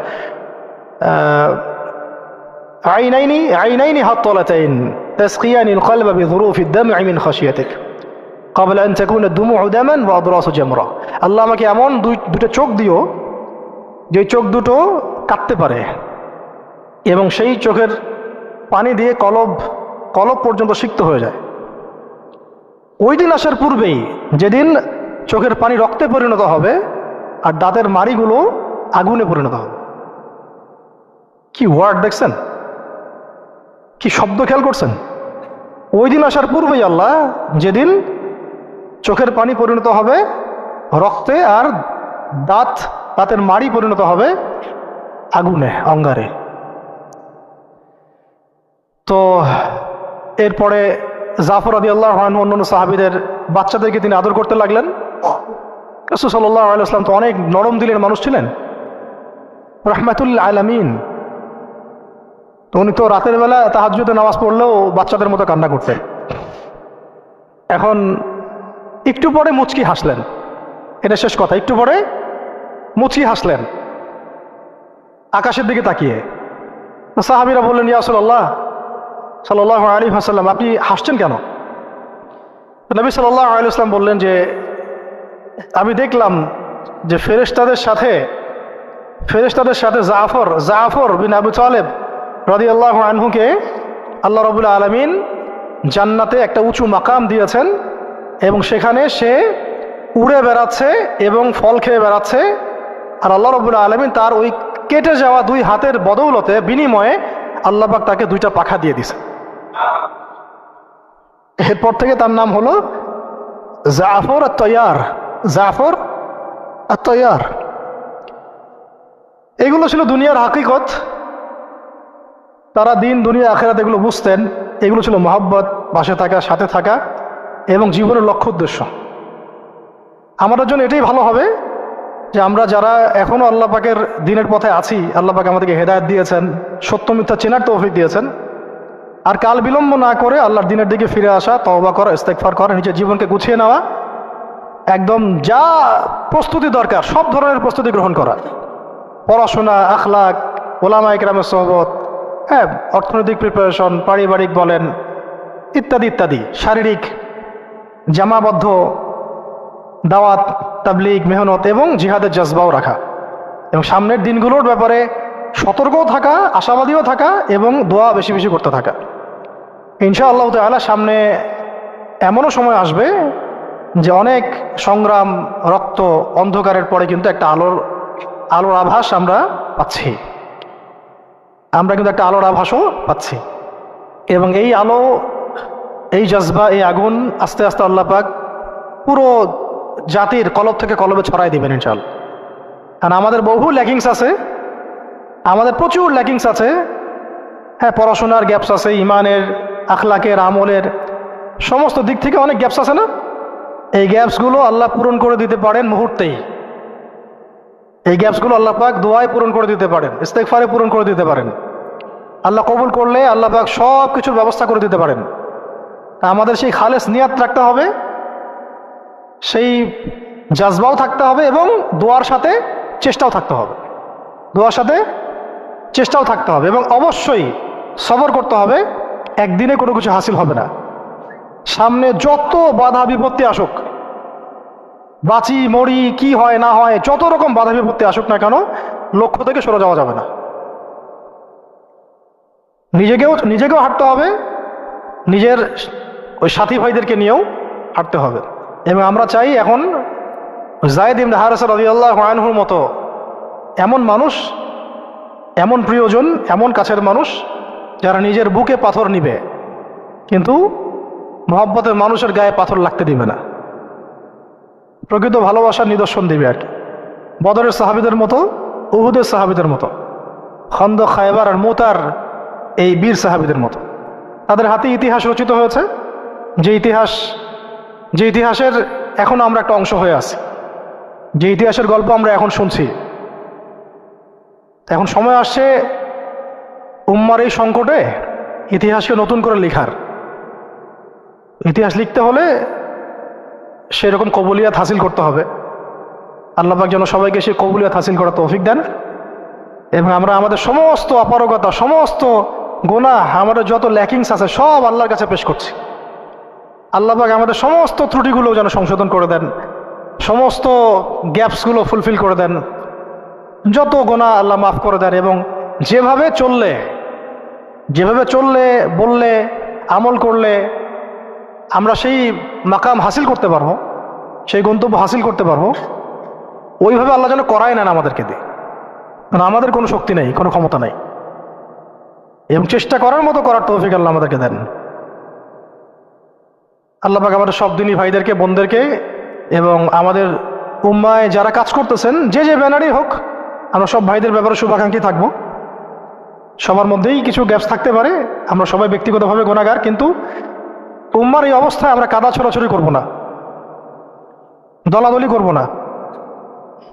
আইনাইনি আইনাইনি হাত্তালাতাইন তাসকিয়ানিল কলবা বিযুরুফিদ দাম'i মিন খাশিয়াতিক ক্বাবলা আন তাকুনা দুমু'ু দামান ওয়া আদরাসু জামরা। আল্লাহ আমাকে এমন দুটো চোখ দিও যে চোখ দুটো কাঁদতে পারে এবং সেই চোখের পানি দিয়ে কলব পর্যন্ত সিক্ত হয়ে যায়। ওই দিন আসার পূর্বেই, যেদিন চোখের পানি রক্তে পরিণত হবে আর দাঁতের মাড়িগুলো আগুনে পরিণত হবে। কি ওয়ার্ড দেখছেন, কি শব্দ খেয়াল করছেন? ওই দিন আসার পূর্বেই আল্লাহ, যেদিন চোখের পানি পরিণত হবে রক্তে আর দাঁতের মাড়ি পরিণত হবে আগুনে, অঙ্গারে। তো এরপরে জাফর রাদিয়াল্লাহু আনহু অন্যান্য সাহাবীদের বাচ্চাদেরকে তিনি আদর করতে লাগলেন। রাসূল সাল্লাল্লাহু আলাইহি ওয়াসাল্লাম তো অনেক নরম দিলের মানুষ ছিলেন, রাহমাতুল আলামিন। তো উনি তো রাতের বেলা তাহাজ্জুদে নামাজ পড়লেও বাচ্চাদের মতো কান্না করতেন। এখন একটু পরে মুচকি হাসলেন, এটা শেষ কথা, একটু পরে মুচকি হাসলেন আকাশের দিকে তাকিয়ে। তো সাহাবীরা বললেন, ইয়া রাসূলুল্লাহ সাল্লাল্লাহু আলাইহি ওয়াসাল্লাম, আপনি হাসছেন কেন? নবী সাল্লাল্লাহু আলাইহি ওয়াসাল্লাম বললেন যে আমি দেখলাম যে ফেরেশতাদের সাথে জাফর বিন আবু তালেব রাদিয়াল্লাহু আনহুকে আল্লাহ রাব্বুল আলামিন জান্নাতে একটা উঁচু মাকাম দিয়েছেন এবং সেখানে সে উড়ে বেড়াচ্ছে এবং ফল খেয়ে বেড়াচ্ছে। আর আল্লাহ রাব্বুল আলামিন তার ওই কেটে যাওয়া দুই হাতের বদৌলতে, বিনিময়ে আল্লাহ পাক তাকে দুইটা পাখা দিয়ে দিছে। এরপর থেকে তার নাম হলো জাফর আত-তাইয়ার, জাফর আত-তাইয়ার। এগুলো ছিল দুনিয়ার হাকিকত। তারা দিন দুনিয়া আখিরাত এগুলো বুঝতেন। এগুলো ছিল মহব্বত, পাশে থাকা, সাথে থাকা এবং জীবনের লক্ষ্য উদ্দেশ্য। আমাদের জন্য এটাই ভালো হবে যে আমরা যারা এখনো আল্লাহ পাকের দিনের পথে আছি, আল্লাহ পাক আমাদেরকে হেদায়েত দিয়েছেন, সত্য মিথ্যা চেনার তৌফিক দিয়েছেন, আর কাল বিলম্ব না করে আল্লাহর দিনের দিকে ফিরে আসা, তওবা করা, ইস্তেগফার করা, নিজের জীবনকে গুছিয়ে নেওয়া, একদম যা প্রস্তুতি দরকার সব ধরনের প্রস্তুতি গ্রহণ করা, পড়াশোনা, আখলাক, ওলামায়ে কেরামের সোহবত, হ্যাঁ, অর্থনৈতিক প্রিপারেশন, পারিবারিক বলেন, ইত্যাদি ইত্যাদি, শারীরিক জামাবদ্ধ দাওয়াত, তাবলীগ, মেহনত এবং জিহাদের জজবাও রাখা, এবং সামনের দিনগুলোর ব্যাপারে সতর্কও থাকা, আশাবাদীও থাকা এবং দোয়া বেশি বেশি করতে থাকা। ইনশাআল্লাহ তাআলা সামনে এমনও সময় আসবে যে অনেক সংগ্রাম, রক্ত, অন্ধকারের পরে কিন্তু একটা আলোর আভাস আমরা পাচ্ছি। আমরা কিন্তু একটা আলোর আভাসও পাচ্ছি এবং এই আলো, এই জজবা, এই আগুন আস্তে আস্তে আল্লাহ পাক পুরো জাতির কলব থেকে কলবে ছড়াই দিবেন ইনশাআল্লাহ। কারণ আমাদের বহু ল্যাকিংস আছে, আমাদের প্রচুর ল্যাকিংস আছে। হ্যাঁ, পড়াশোনার গ্যাপস আছে, ইমানের, আখলাকের, আমলের সমস্ত দিক থেকে অনেক গ্যাপস আছে না? এই গ্যাপসগুলো আল্লাহ পূরণ করে দিতে পারেন মুহূর্তেই। এই গ্যাপসগুলো আল্লাহ পাক দোয়ায় পূরণ করে দিতে পারেন, ইস্তেগফারে পূরণ করে দিতে পারেন। আল্লাহ কবুল করলে আল্লাহ পাক সব কিছুর ব্যবস্থা করে দিতে পারেন। তা আমাদের সেই খালেস নিয়াত রাখতে হবে, সেই জাজবাও থাকতে হবে, এবং দোয়ার সাথে চেষ্টাও থাকতে হবে, দোয়ার সাথে চেষ্টাও থাকতে হবে, এবং অবশ্যই সবর করতে হবে। একদিনে কোনো কিছু হাসিল হবে না। সামনে যত বাধা বিপত্তি আসুক, বাঁচি মরি কি হয় না হয়, যত রকম বাধা বিপত্তি আসুক না কেন, লক্ষ্য থেকে সরে যাওয়া যাবে না। নিজেকেও হাঁটতে হবে, নিজের ওই সাথী ভাইদেরকে নিয়েও হাঁটতে হবে। এবং আমরা চাই এখন যায়েদ ইবনে হারেসা রাদিয়াল্লাহু আনহুর মতো এমন মানুষ, এমন প্রিয়জন, এমন কাছের মানুষ যারা নিজের বুকে পাথর নিবে কিন্তু মহব্বতের মানুষের গায়ে পাথর লাগতে দিবে না, প্রকৃত ভালোবাসার নিদর্শন দিবে আর কি। বদরের সাহাবীদের মতো, উহুদের সাহাবীদের মতো, খন্দক, খায়বার আর মুতার এই বীর সাহাবীদের মতো। তাদের হাতে ইতিহাস রচিত হয়েছে, যে ইতিহাসের এখন আমরা একটা অংশ হয়ে আছি, যে ইতিহাসের গল্প আমরা এখন শুনছি। এখন সময় আসছে উম্মার এই সংকটে ইতিহাসকে নতুন করে লেখার। ইতিহাস লিখতে হলে সেরকম কবুলিয়াত হাসিল করতে হবে। আল্লাহ পাক যেন সবাইকে সেই কবুলিয়াত হাসিল করার তৌফিক দেন, এবং আমরা আমাদের সমস্ত অপারগতা, সমস্ত গুনাহ, আমাদের যত ল্যাকিংস আছে সব আল্লাহর কাছে পেশ করছি। আল্লাহ পাক আমাদের সমস্ত ত্রুটিগুলো যেন সংশোধন করে দেন, সমস্ত গ্যাপসগুলো ফুলফিল করে দেন, যত গুনাহ আল্লাহ মাফ করে দেন, এবং যেভাবে চললে বললে আমল করলে আমরা সেই মাকাম হাসিল করতে পারবো, সেই গন্তব্য হাসিল করতে পারবো, ওইভাবে আল্লাহ যেন করায় নেন আমাদেরকে দিয়ে। কারণ আমাদের কোনো শক্তি নেই, কোনো ক্ষমতা নেই, এবং চেষ্টা করার মতো করার তৌফিক আল্লাহ আমাদেরকে দেন। আল্লাহ পাক আমাদের সব দিনী ভাইদেরকে, বোনদেরকে, এবং আমাদের উম্মায় যারা কাজ করতেছেন যে ব্যানারই হোক, আমরা সব ভাইদের ব্যাপারে শুভাকাঙ্ক্ষী থাকবো। সবার মধ্যেই কিছু গ্যাপস থাকতে পারে, আমরা সবাই ব্যক্তিগতভাবে গুনাহগার, কিন্তু উম্মার এই অবস্থায় আমরা কাদা ছড়াছড়ি করব না, দলাদলি করব না।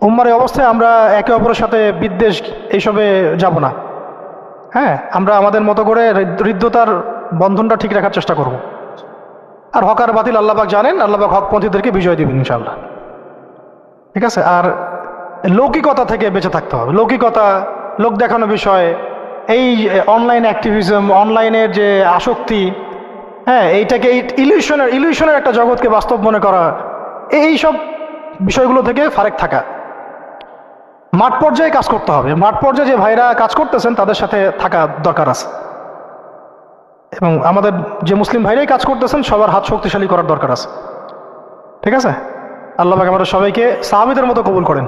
উম্মার এই অবস্থায় আমরা একে অপরের সাথে বিদ্বেষ এইসবে যাব না। হ্যাঁ, আমরা আমাদের মতো করে হৃদ্যতার বন্ধনটা ঠিক রাখার চেষ্টা করব। আর হক আর বাতিল আল্লাহ পাক জানেন, আল্লাহ পাক হকপন্থীদেরকে বিজয় দিবেন ইনশাআল্লাহ। ঠিক আছে। আর লৌকিকতা থেকে বেঁচে থাকতে হবে। লৌকিকতা, লোক দেখানো বিষয়, এই অনলাইন অ্যাক্টিভিজম, অনলাইনের যে আসক্তি, হ্যাঁ, এইটাকে ইলিউশনের একটা জগৎকে বাস্তব মনে করা, এই সব বিষয়গুলো থেকে ফারেক থাকা। মাঠ পর্যায়ে কাজ করতে হবে। মাঠ পর্যায়ে যে ভাইরা কাজ করতেছেন তাদের সাথে থাকা দরকার আছে, এবং আমাদের যে মুসলিম ভাইরাই কাজ করতেছেন সবার হাত শক্তিশালী করার দরকার আছে। ঠিক আছে। আল্লাহ পাক আমাদের সবাইকে সাহাবীদের মতো কবুল করেন।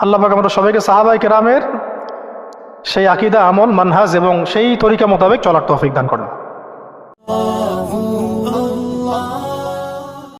আল্লাহ পাক আমাদের সবাইকে সাহাবায়ে কেরামের সেই আকীদা, আমল, মানহাজ এবং সেই তরিকা মোতাবেক চলার তৌফিক দান করেন।